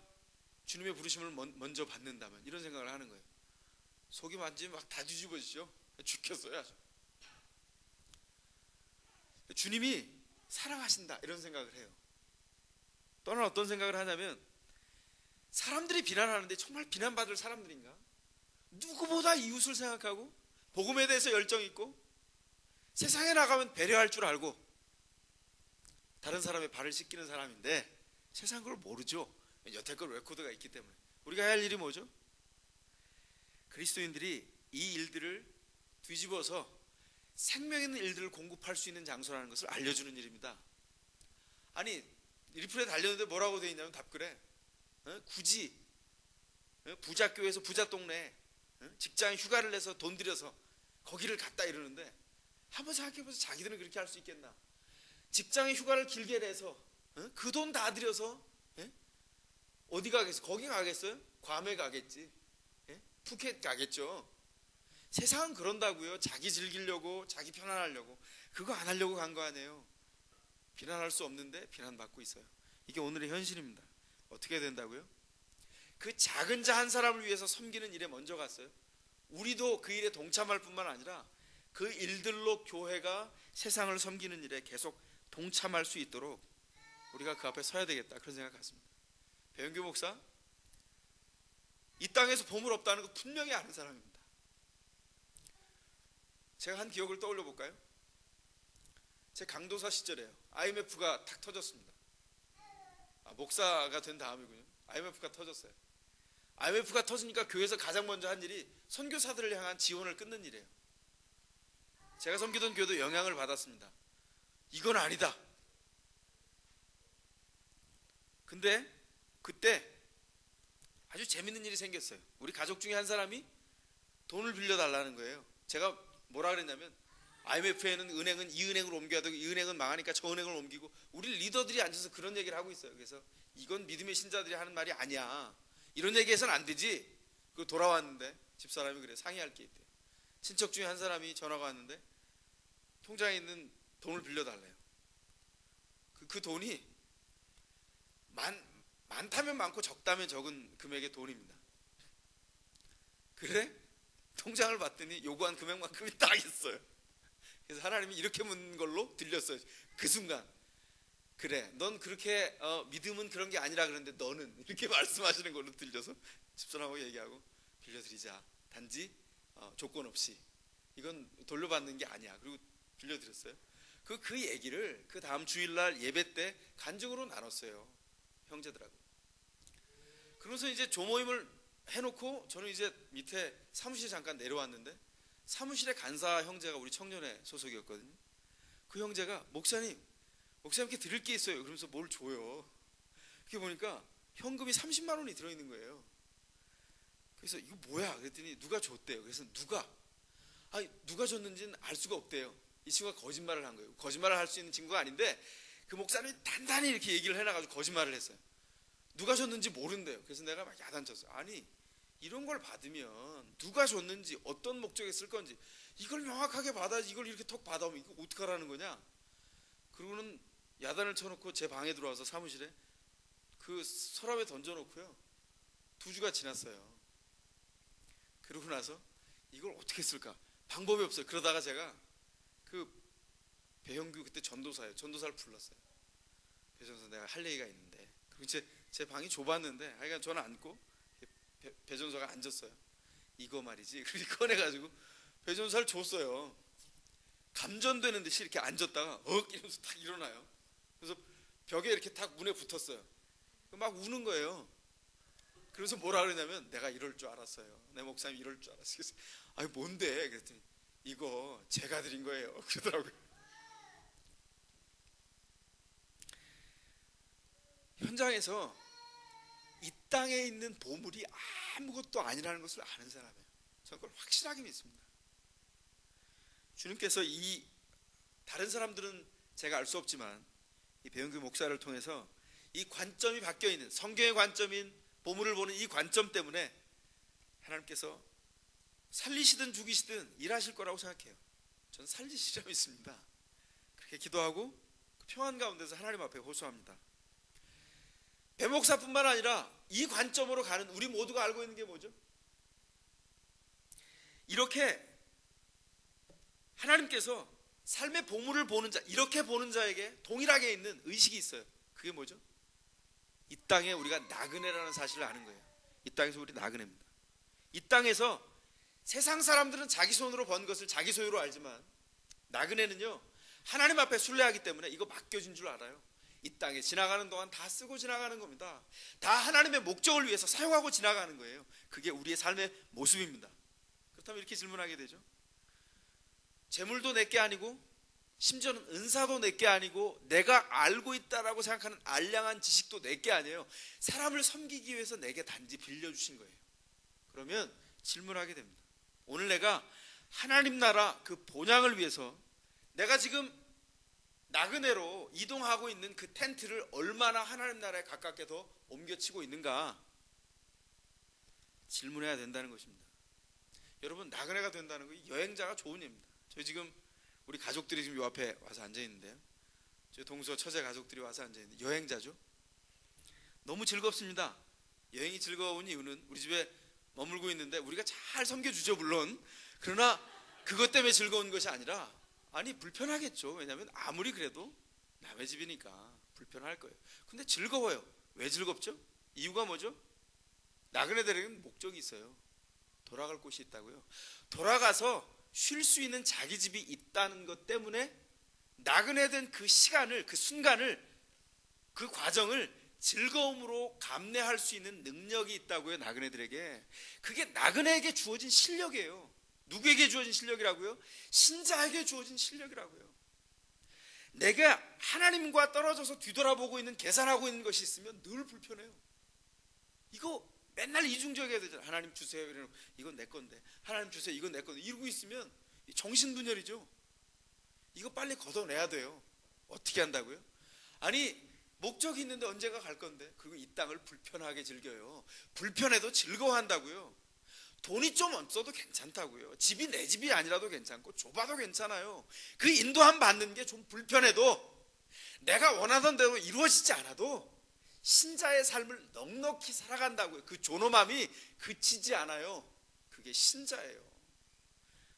주님의 부르심을 먼저 받는다면 이런 생각을 하는 거예요. 속이 완전히 막 다 뒤집어지죠. 죽겠어요 아주. 주님이 사랑하신다 이런 생각을 해요. 또는 어떤 생각을 하냐면 사람들이 비난하는데 정말 비난받을 사람들인가? 누구보다 이웃을 생각하고 복음에 대해서 열정 있고 세상에 나가면 배려할 줄 알고 다른 사람의 발을 씻기는 사람인데 세상 그걸 모르죠. 여태껏 레코드가 있기 때문에. 우리가 해야 할 일이 뭐죠? 그리스도인들이 이 일들을 뒤집어서 생명 있는 일들을 공급할 수 있는 장소라는 것을 알려주는 일입니다. 아니 리플에 달렸는데 뭐라고 돼 있냐면 답글에 굳이 부자 교회에서 부자 동네 직장 휴가를 내서 돈 들여서 거기를 갔다 이러는데 한번 생각해보세요. 자기들은 그렇게 할 수 있겠나? 직장에 휴가를 길게 내서 그 돈 다 들여서 어디 가겠어요? 거기 가겠어요? 괌에 가겠지. 푸켓 가겠죠. 세상은 그런다고요. 자기 즐기려고, 자기 편안하려고. 그거 안 하려고 간 거 아니에요. 비난할 수 없는데 비난받고 있어요. 이게 오늘의 현실입니다. 어떻게 된다고요? 그 작은 자 한 사람을 위해서 섬기는 일에 먼저 갔어요. 우리도 그 일에 동참할 뿐만 아니라 그 일들로 교회가 세상을 섬기는 일에 계속 동참할 수 있도록 우리가 그 앞에 서야 되겠다, 그런 생각 같습니다. 배영규 목사, 이 땅에서 보물 없다는 거 분명히 아는 사람입니다. 제가 한 기억을 떠올려 볼까요? 제 강도사 시절에요. IMF가 탁 터졌습니다. 목사가 된 다음이군요. IMF가 터졌어요. IMF가 터지니까 교회에서 가장 먼저 한 일이 선교사들을 향한 지원을 끊는 일이에요. 제가 섬기던 교회도 영향을 받았습니다. 이건 아니다. 근데 그때 아주 재밌는 일이 생겼어요. 우리 가족 중에 한 사람이 돈을 빌려달라는 거예요. 제가 뭐라 그랬냐면 IMF에는 은행은 이 은행으로 옮겨야 되고 이 은행은 망하니까 저 은행을 옮기고, 우리 리더들이 앉아서 그런 얘기를 하고 있어요. 그래서 이건 믿음의 신자들이 하는 말이 아니야. 이런 얘기해서는 안 되지. 그 돌아왔는데 집사람이 그래, 상의할 게 있대요. 친척 중에 한 사람이 전화가 왔는데 통장에 있는 돈을 빌려달래요. 그 돈이 많다면 많고 적다면 적은 금액의 돈입니다. 그래? 통장을 봤더니 요구한 금액만큼이 딱 있어요. 그래서 하나님이 이렇게 묻는 걸로 들렸어요. 그 순간, 그래, 넌 그렇게 믿음은 그런 게 아니라 그러는데 너는 이렇게 말씀하시는 걸로 들려서 집사람하고 얘기하고 빌려드리자. 단지 조건 없이. 이건 돌려받는 게 아니야. 그리고 빌려드렸어요. 그 얘기를 그 다음 주일날 예배 때 간증으로 나눴어요. 형제들하고. 그러면서 이제 조모임을 해놓고 저는 이제 밑에 사무실에 잠깐 내려왔는데, 사무실에 간사 형제가 우리 청년회 소속이었거든요. 그 형제가 목사님께 드릴 게 있어요. 그러면서 뭘 줘요. 그렇게 보니까 현금이 30만 원이 들어있는 거예요. 그래서 이거 뭐야? 그랬더니 누가 줬대요. 그래서 누가 줬는지는 알 수가 없대요. 이 친구가 거짓말을 한 거예요. 거짓말을 할 수 있는 친구가 아닌데 그 목사님이 단단히 이렇게 얘기를 해놔가지고 거짓말을 했어요. 누가 줬는지 모른대요. 그래서 내가 막 야단쳤어요. 아니, 이런 걸 받으면 누가 줬는지 어떤 목적에 쓸 건지 이걸 명확하게 받아야지. 이걸 이렇게 톡 받아오면 이거 어떡하라는 거냐. 그러고는 야단을 쳐놓고 제 방에 들어와서 사무실에 그 서랍에 던져놓고요, 2주가 지났어요. 그러고 나서 이걸 어떻게 쓸까 방법이 없어요. 그러다가 제가 그 배형규 그때 전도사예요. 전도사를 불렀어요. 배전사, 내가 할 얘기가 있는데. 그리고 제 방이 좁았는데 하여간 저는 앉고 배전사가 앉았어요. 이거 말이지. 그렇게 꺼내가지고 배전사를 줬어요. 감전되는 듯이 이렇게 앉았다가 이러면서 탁 일어나요. 그래서 벽에 이렇게 탁 문에 붙었어요. 막 우는 거예요. 그래서 뭐라 그러냐면 내가 이럴 줄 알았어요. 내 목사님 이럴 줄 알았어요. 그래서 아니 뭔데? 그랬더니 이거 제가 드린 거예요. 그러더라고요. 현장에서 이 땅에 있는 보물이 아무것도 아니라는 것을 아는 사람이에요. 저는 그걸 확실하게 믿습니다. 주님께서 이 다른 사람들은 제가 알 수 없지만 이 배영규 목사를 통해서 이 관점이 바뀌어 있는, 성경의 관점인 보물을 보는 이 관점 때문에 하나님께서 살리시든 죽이시든 일하실 거라고 생각해요. 저는 살리시라고 믿습니다. 그렇게 기도하고 그 평안 가운데서 하나님 앞에 호소합니다. 배 목사뿐만 아니라 이 관점으로 가는 우리 모두가 알고 있는 게 뭐죠? 이렇게 하나님께서 삶의 보물을 보는 자, 이렇게 보는 자에게 동일하게 있는 의식이 있어요. 그게 뭐죠? 이 땅에 우리가 나그네라는 사실을 아는 거예요. 이 땅에서 우리 나그네입니다. 이 땅에서 세상 사람들은 자기 손으로 번 것을 자기 소유로 알지만 나그네는요, 하나님 앞에 순례하기 때문에 이거 맡겨진 줄 알아요. 이 땅에 지나가는 동안 다 쓰고 지나가는 겁니다. 다 하나님의 목적을 위해서 사용하고 지나가는 거예요. 그게 우리의 삶의 모습입니다. 그렇다면 이렇게 질문하게 되죠. 재물도 내게 아니고 심지어는 은사도 내게 아니고 내가 알고 있다라고 생각하는 알량한 지식도 내게 아니에요. 사람을 섬기기 위해서 내게 단지 빌려주신 거예요. 그러면 질문하게 됩니다. 오늘 내가 하나님 나라 그 본향을 위해서 내가 지금 나그네로 이동하고 있는 그 텐트를 얼마나 하나님 나라에 가깝게 더 옮겨치고 있는가 질문해야 된다는 것입니다. 여러분, 나그네가 된다는 거 여행자가 좋은 일입니다. 저희 지금 우리 가족들이 지금 요 앞에 와서 앉아 있는데요. 저희 동서 처제 가족들이 와서 앉아 있는데 여행자죠. 너무 즐겁습니다. 여행이 즐거운 이유는 우리 집에 머물고 있는데 우리가 잘 섬겨주죠, 물론. 그러나 그것 때문에 즐거운 것이 아니라, 아니 불편하겠죠. 왜냐하면 아무리 그래도 남의 집이니까 불편할 거예요. 근데 즐거워요. 왜 즐겁죠? 이유가 뭐죠? 나그네들에게는 목적이 있어요. 돌아갈 곳이 있다고요. 돌아가서 쉴 수 있는 자기 집이 있다는 것 때문에 나그네된 그 시간을, 그 순간을, 그 과정을 즐거움으로 감내할 수 있는 능력이 있다고요. 나그네들에게. 그게 나그네에게 주어진 실력이에요. 누구에게 주어진 실력이라고요? 신자에게 주어진 실력이라고요. 내가 하나님과 떨어져서 뒤돌아보고 있는, 계산하고 있는 것이 있으면 늘 불편해요. 이거 맨날 이중적이어야 되잖아요. 하나님 주세요, 이러고 이건 내 건데, 하나님 주세요, 이건 내 건데, 이러고 있으면 정신분열이죠. 이거 빨리 걷어내야 돼요. 어떻게 한다고요? 아니, 목적이 있는데 언제가 갈 건데, 그리고 이 땅을 불편하게 즐겨요. 불편해도 즐거워한다고요. 돈이 좀 없어도 괜찮다고요. 집이 내 집이 아니라도 괜찮고 좁아도 괜찮아요. 그 인도함 받는 게 좀 불편해도, 내가 원하던 대로 이루어지지 않아도 신자의 삶을 넉넉히 살아간다고요. 그 존엄함이 그치지 않아요. 그게 신자예요.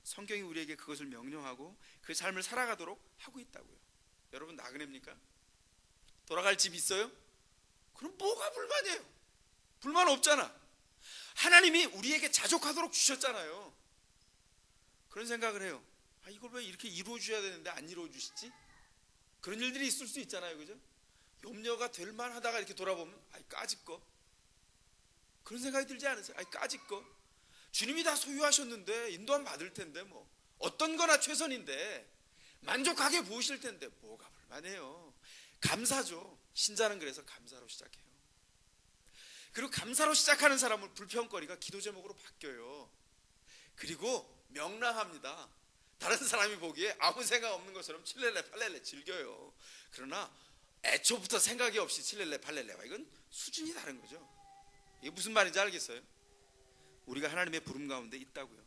성경이 우리에게 그것을 명령하고 그 삶을 살아가도록 하고 있다고요. 여러분, 나그네입니까? 돌아갈 집 있어요? 그럼 뭐가 불만이에요? 불만 없잖아. 하나님이 우리에게 자족하도록 주셨잖아요. 그런 생각을 해요. 아, 이걸 왜 이렇게 이루어줘야 되는데 안 이루어주시지? 그런 일들이 있을 수 있잖아요. 그죠? 염려가 될 만하다가 이렇게 돌아보면, 아이 까짓 거, 그런 생각이 들지 않으세요? 아이 까짓 거, 주님이 다 소유하셨는데 인도함 받을 텐데, 뭐 어떤 거나 최선인데 만족하게 보실 텐데 뭐가 불만해요? 감사죠. 신자는 그래서 감사로 시작해요. 그리고 감사로 시작하는 사람은 불평거리가 기도 제목으로 바뀌어요. 그리고 명랑합니다. 다른 사람이 보기에 아무 생각 없는 것처럼 칠렐레 팔렐레 즐겨요. 그러나 애초부터 생각이 없이 칠렐레 팔렐레와 이건 수준이 다른 거죠. 이게 무슨 말인지 알겠어요? 우리가 하나님의 부름 가운데 있다고요.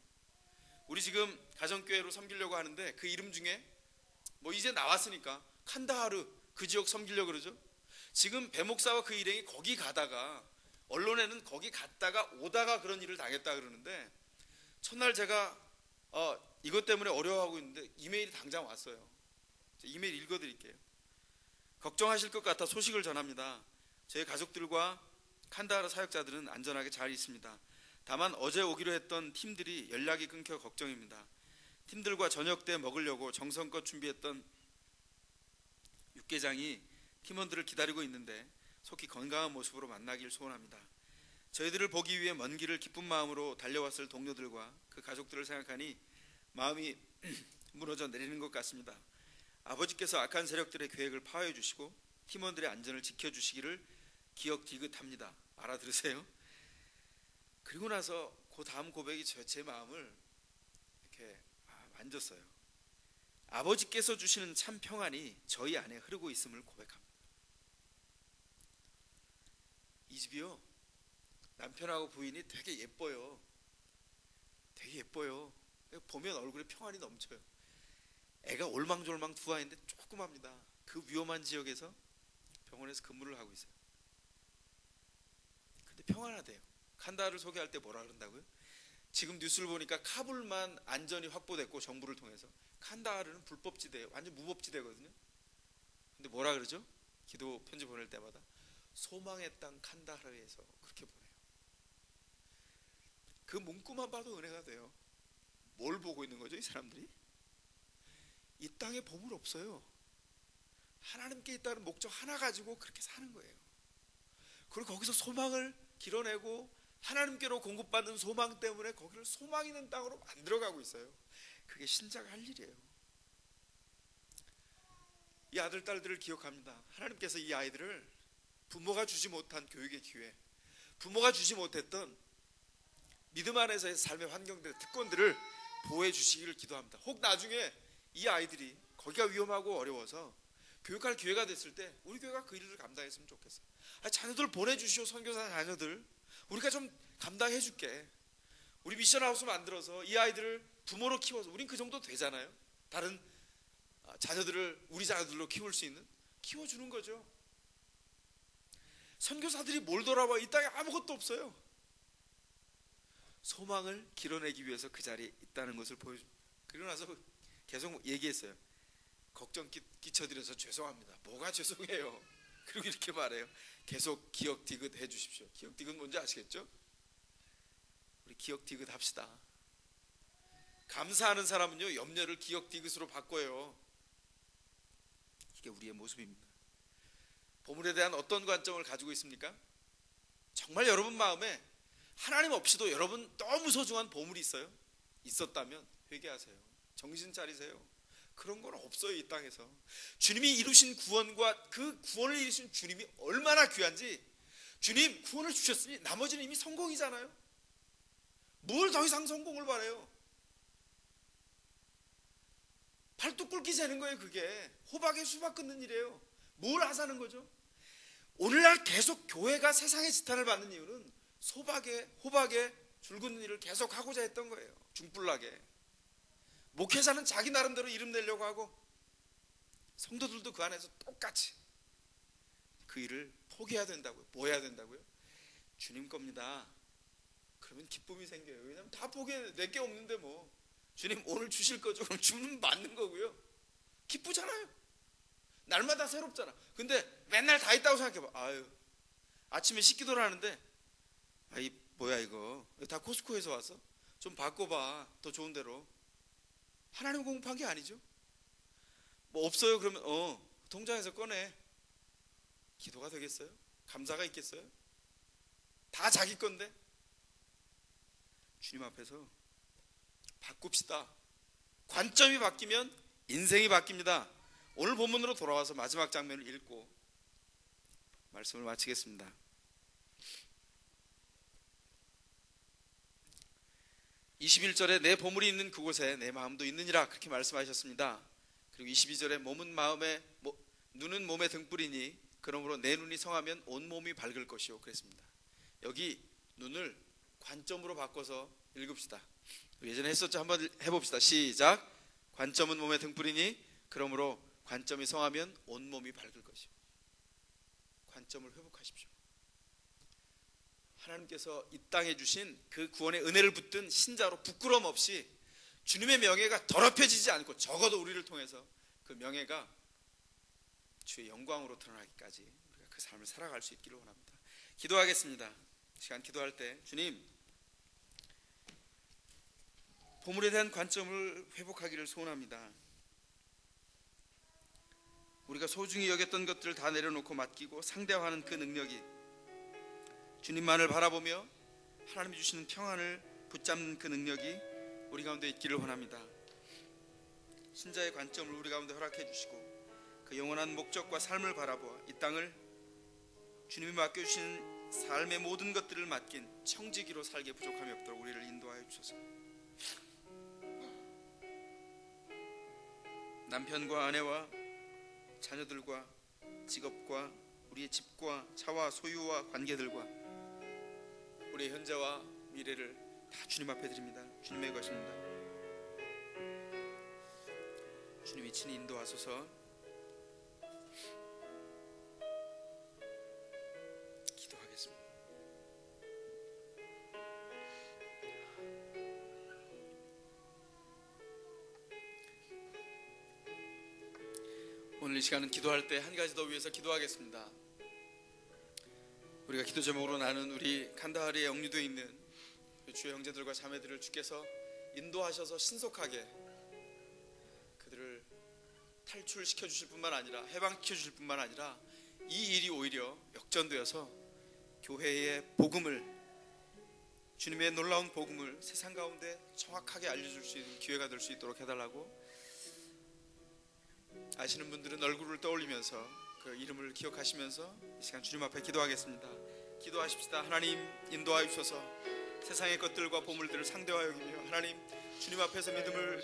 우리 지금 가정교회로 섬기려고 하는데 그 이름 중에 뭐 이제 나왔으니까 칸다하르, 그 지역 섬기려고 그러죠. 지금 배 목사와 그 일행이 거기 가다가, 언론에는 거기 갔다가 오다가 그런 일을 당했다 그러는데, 첫날 제가 이것 때문에 어려워하고 있는데 이메일이 당장 왔어요. 이메일 읽어드릴게요. 걱정하실 것 같아 소식을 전합니다. 제 가족들과 칸다하르 사역자들은 안전하게 잘 있습니다. 다만 어제 오기로 했던 팀들이 연락이 끊겨 걱정입니다. 팀들과 저녁 때 먹으려고 정성껏 준비했던 육개장이 팀원들을 기다리고 있는데 속히 건강한 모습으로 만나길 소원합니다. 저희들을 보기 위해 먼 길을 기쁜 마음으로 달려왔을 동료들과 그 가족들을 생각하니 마음이 무너져 내리는 것 같습니다. 아버지께서 악한 세력들의 계획을 파괴해 주시고 팀원들의 안전을 지켜주시기를 기억디귿합니다. 알아들으세요? 그리고 나서 그 다음 고백이 제 마음을 이렇게 만졌어요. 아버지께서 주시는 참 평안이 저희 안에 흐르고 있음을 고백합니다. 이 집이요, 남편하고 부인이 되게 예뻐요. 되게 예뻐요. 보면 얼굴에 평안이 넘쳐요. 애가 올망졸망 두 아이인데 조그맣니다. 그 위험한 지역에서 병원에서 근무를 하고 있어요. 근데 평안하대요. 칸다하르를 소개할 때 뭐라 그런다고요? 지금 뉴스를 보니까 카불만 안전이 확보됐고 정부를 통해서, 칸다하르는 불법지대예요. 완전 무법지대거든요. 근데 뭐라 그러죠? 기도 편지 보낼 때마다 소망의 땅 칸다하르에서 그렇게 보내요. 그 문구만 봐도 은혜가 돼요. 뭘 보고 있는 거죠, 이 사람들이? 이 땅에 보물 없어요. 하나님께 있다는 목적 하나 가지고 그렇게 사는 거예요. 그리고 거기서 소망을 길어내고 하나님께로 공급받는 소망 때문에 거기를 소망 있는 땅으로 만들어가고 있어요. 그게 신자가 할 일이에요. 이 아들, 딸들을 기억합니다. 하나님께서 이 아이들을 부모가 주지 못한 교육의 기회, 부모가 주지 못했던 믿음 안에서의 삶의 환경들, 특권들을 보호해 주시기를 기도합니다. 혹 나중에 이 아이들이 거기가 위험하고 어려워서 교육할 기회가 됐을 때 우리 교회가 그 일을 감당했으면 좋겠어요. 자녀들 보내주시오. 선교사 자녀들 우리가 좀 감당해 줄게. 우리 미션하우스 만들어서 이 아이들을 부모로 키워서, 우린 그 정도 되잖아요. 다른 자녀들을 우리 자녀들로 키울 수 있는, 키워주는 거죠. 선교사들이 뭘 돌아봐. 이 땅에 아무것도 없어요. 소망을 길어내기 위해서 그 자리에 있다는 것을 보여줍니다. 그러고 나서 계속 얘기했어요. 걱정 끼쳐드려서 죄송합니다. 뭐가 죄송해요. 그리고 이렇게 말해요. 계속 기억 디귿 해주십시오. 기억 디귿 뭔지 아시겠죠? 우리 기억 디귿 합시다. 감사하는 사람은요, 염려를 기억 디귿으로 바꿔요. 이게 우리의 모습입니다. 보물에 대한 어떤 관점을 가지고 있습니까? 정말 여러분 마음에 하나님 없이도 여러분 너무 소중한 보물이 있어요? 있었다면 회개하세요. 정신 차리세요. 그런 건 없어요. 이 땅에서 주님이 이루신 구원과 그 구원을 이루신 주님이 얼마나 귀한지, 주님 구원을 주셨으니 나머지는 이미 성공이잖아요. 뭘 더 이상 성공을 바래요. 발도 굵기 재는 거예요. 그게 호박에 수박 끊는 일이에요. 뭘 하자는 거죠? 오늘날 계속 교회가 세상의 지탄을 받는 이유는 호박에 줄 긋는 일을 계속 하고자 했던 거예요. 중불나게. 목회자는 자기 나름대로 이름 내려고 하고, 성도들도 그 안에서 똑같이 그 일을 포기해야 된다고요. 뭐 해야 된다고요? 주님 겁니다. 그러면 기쁨이 생겨요. 왜냐하면 다 포기해. 내게 없는데 뭐. 주님 오늘 주실 거죠. 그럼 주면 맞는 거고요. 기쁘잖아요. 날마다 새롭잖아. 근데 맨날 다 있다고 생각해봐. 아유, 아침에 식기도를 하는데 이 뭐야 이거 다 코스코에서 와서 좀 바꿔봐. 더 좋은 대로. 하나님 공급한 게 아니죠. 뭐 없어요 그러면 통장에서 꺼내. 기도가 되겠어요? 감사가 있겠어요? 다 자기 건데. 주님 앞에서 바꿉시다. 관점이 바뀌면 인생이 바뀝니다. 오늘 본문으로 돌아와서 마지막 장면을 읽고 말씀을 마치겠습니다. 21절에 내 보물이 있는 그곳에 내 마음도 있느니라, 그렇게 말씀하셨습니다. 그리고 22절에 눈은 몸의 등불이니 그러므로 내 눈이 성하면 온 몸이 밝을 것이요, 그랬습니다. 여기 눈을 관점으로 바꿔서 읽읍시다. 예전에 했었죠. 한번 해봅시다. 시작. 관점은 몸의 등불이니 그러므로 관점이 성하면 온 몸이 밝을 것이요. 관점을 회복하십시오. 하나님께서 이 땅에 주신 그 구원의 은혜를 붙든 신자로 부끄러움 없이 주님의 명예가 더럽혀지지 않고, 적어도 우리를 통해서 그 명예가 주의 영광으로 드러나기까지 우리가 그 삶을 살아갈 수 있기를 원합니다. 기도하겠습니다. 시간 기도할 때 주님, 보물에 대한 관점을 회복하기를 소원합니다. 우리가 소중히 여겼던 것들을 다 내려놓고 맡기고 상대화하는 그 능력이 주님만을 바라보며 하나님이 주시는 평안을 붙잡는 그 능력이 우리 가운데 있기를 원합니다. 신자의 관점을 우리 가운데 허락해 주시고 그 영원한 목적과 삶을 바라보아 이 땅을 주님이 맡겨주신 삶의 모든 것들을 맡긴 청지기로 살게 부족함이 없도록 우리를 인도하여 주소서. 남편과 아내와 자녀들과 직업과 우리의 집과 차와 소유와 관계들과 우리의 현재와 미래를 다 주님 앞에 드립니다. 주님의 것입니다. 주님이 친히 인도하소서. 기도하겠습니다. 오늘 이 시간은 기도할 때 한 가지 더 위해서 기도하겠습니다. 우리가 기도 제목으로 나눈 우리 칸다하리에 영류되어 있는 주의 형제들과 자매들을 주께서 인도하셔서 신속하게 그들을 탈출시켜 주실 뿐만 아니라 해방시켜 주실 뿐만 아니라 이 일이 오히려 역전되어서 교회의 복음을, 주님의 놀라운 복음을 세상 가운데 정확하게 알려줄 수 있는 기회가 될 수 있도록 해달라고, 아시는 분들은 얼굴을 떠올리면서 그 이름을 기억하시면서 이 시간 주님 앞에 기도하겠습니다. 기도하십시다. 하나님 인도하여 주셔서 세상의 것들과 보물들을 상대와 여기며 하나님 주님 앞에서 믿음을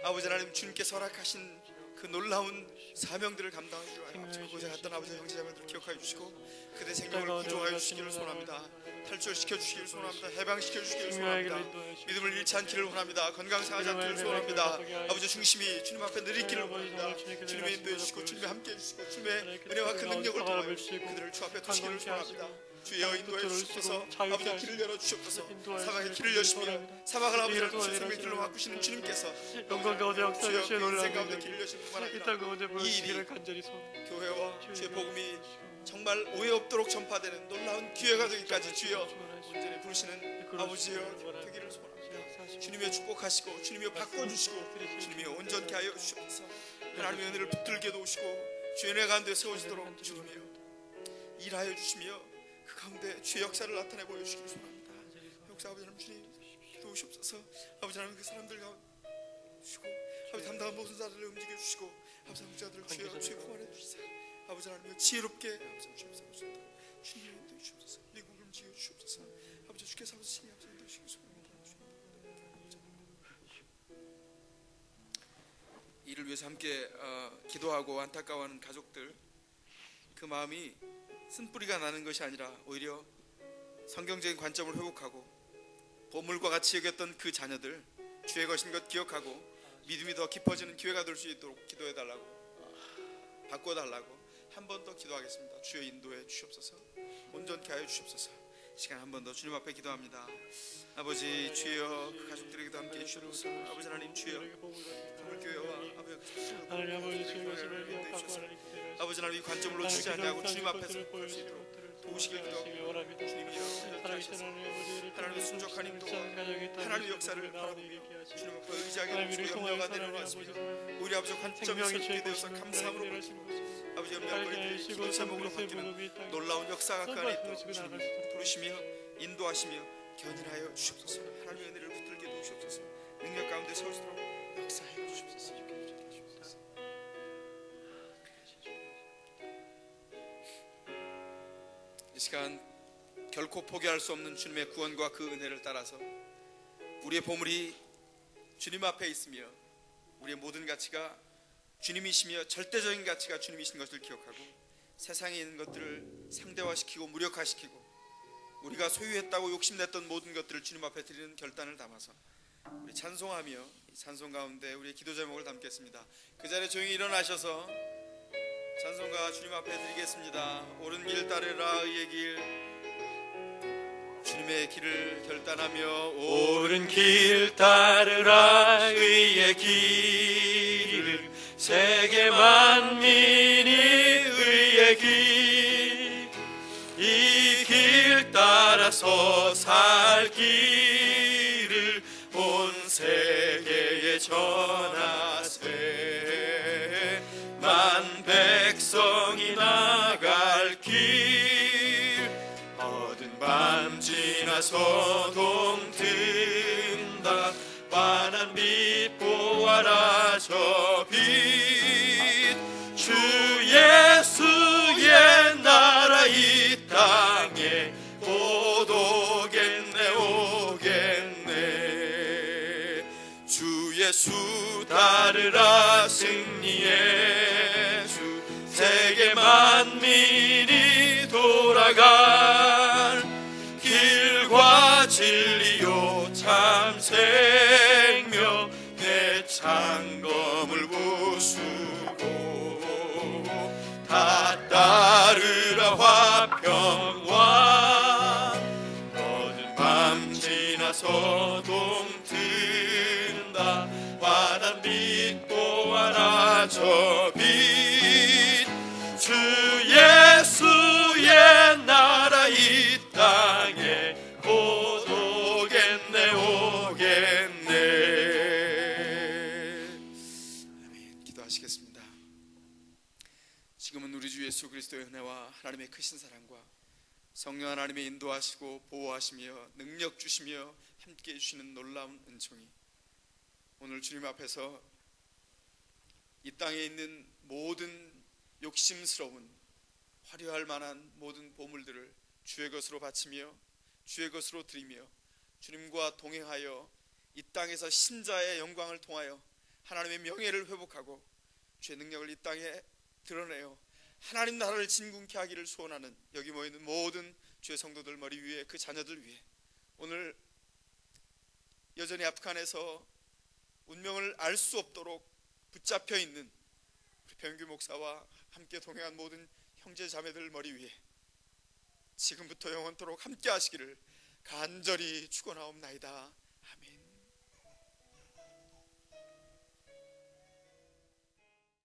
아버지 하나님 주님께서 허락하신 그 놀라운 사명들을 감당하기 위하여 저고자 했던 아버지 형제자매들을 기억하여 주시고 그들의 생명을 구조하여 주시기를 소원합니다. 탈출시켜 주시기를 소원합니다. 해방시켜 주시기를 소원합니다. 믿음을 잃지 않기를 원합니다. 건강 상하지 않기를 소원합니다. 아버지 중심이 주님 앞에 늘 있기를 원합니다. 주님의 인도해 주시고 주님의 함께해 주시고 주님의 은혜와 그 능력을 통하여 그들을 주 앞에 두시기를 소원합니다. 주여 인도해 주시옵소서. 아버지 길을 열어 주시옵소서. 사막의 길을 여시며 사막을 아버지 주의 생명의 길로 바꾸시는 주님께서 영광 가운데 역사를 주의 놀라운 가운데 길을 여시는 뿐만 아니라 이 땅 가운데 보여주시기를 간절히 소원합니다. 교회와 주의 복음이 정말 오해 없도록 전파되는 놀라운 기회가 되기까지 주여 온전히 부르시는 아버지여 되기를 소원합니다. 주님의 축복하시고 주님의 바꿔주시고 주님의 온전케 하여 주시옵소서. 하나님의 은혜를 붙들게 도우시고 주의 은혜 가운데 세워지도록 주님이여 일하여 주시며 그 가운데 주의 역사를 나타내 보여주시기를 소원합니다. 역사 아버지 하나님 주님 도우시옵소서. 아버지 하나님 그 사람들 가운데 주시고 아버지 담당한 모든 자들을 움직여 주시고 아버지 목자들을 주의 품 안에 주시사 아버지 하나님 지혜롭게 아버지 주옵소서. 주님의 인도해 주옵소서. 미국을 움직여 주옵소서. 아버지 주께서 아버지 신이 아버지 인도해 주시기 소원합니다. 이를 위해서 함께 기도하고 안타까워하는 가족들 그 마음이 쓴뿌리가 나는 것이 아니라 오히려 성경적인 관점을 회복하고 보물과 같이 여겼던 그 자녀들 주의 것인 것 기억하고 믿음이 더 깊어지는 기회가 될 수 있도록 기도해달라고 바꿔달라고 한 번 더 기도하겠습니다. 주여 인도해 주시옵소서. 온전케 하여 주시옵소서. 시간 한 번 더 주님 앞에 기도합니다. 아버지 주여 그 가족들에게도 함께 해주시옵소서. 아버지 하나님 주여 보물교회와 하나님 아버지 주의 것을 기억하고 아버지 하나님 이 관점을 놓치지 않냐고 주님 앞에서 볼 수 있도록 도우시길 기도합니다. 주님이여 하나님의 순적한 인도와 하나님의 역사를 바라보며 주님 앞에 의지하게 되시고 염려가 내려놓았습니다. 우리 아버지 관점이 설득이 되어서 감사함으로 바뀌고 아버지 염려거리들이 기도 제목으로 바뀌는 놀라운 역사가 그 안에 있도록 주님 부르시며 인도하시며 견인하여 주시옵소서. 하나님의 은혜를 붙들게 도우시옵소서. 능력 가운데 서울수록 역사하여 주시옵소서. 이 시간 결코 포기할 수 없는 주님의 구원과 그 은혜를 따라서 우리의 보물이 주님 앞에 있으며 우리의 모든 가치가 주님이시며 절대적인 가치가 주님이신 것을 기억하고 세상에 있는 것들을 상대화시키고 무력화시키고 우리가 소유했다고 욕심냈던 모든 것들을 주님 앞에 드리는 결단을 담아서 우리 찬송하며 이 찬송 가운데 우리의 기도 제목을 담겠습니다. 그 자리에 조용히 일어나셔서 찬송가 주님 앞에 드리겠습니다. 옳은 길 따르라 의의 길 주님의 길을 결단하며 옳은 길 따르라 의의 길을 세계 만민이 의의 길 이 길 따라서 살 길을 온 세계에 전하세 만 백성이 나갈 길 어두운 밤 지나서 동튼다 환한 빛 보아라 저 빛 주 예수의 나라 이 땅에 곧 오겠네 오겠네 주 예수 따르라 승리의 주 세계 만민이 돌아갈 길과 진리요 참 생명 내 창검을 부수고 다 따르라 화평왕 어두운 밤 지나서 동튼다 환한 빛 보아라 저 빛 주 예수의 나라 이 땅에 곧 오겠네 오겠네. 아멘. 기도하시겠습니다. 지금은 우리 주 예수 그리스도의 은혜와 하나님의 크신 사랑과 성령 하나님의 인도하시고 보호하시며 능력 주시며 함께해 주시는 놀라운 은총이 오늘 주님 앞에서 이 땅에 있는 모든 욕심스러운 화려할 만한 모든 보물들을 주의 것으로 바치며 주의 것으로 드리며 주님과 동행하여 이 땅에서 신자의 영광을 통하여 하나님의 명예를 회복하고 주의 능력을 이 땅에 드러내어 하나님 나라를 진군케 하기를 소원하는 여기 모이는 모든 주의 성도들 머리 위에 그 자녀들 위해 오늘 여전히 아프간에서 운명을 알 수 없도록 붙잡혀 있는 우리 변규 목사와 함께 동행한 모든 형제 자매들 머리 위에 지금부터 영원토록 함께 하시기를 간절히 축원하옵나이다.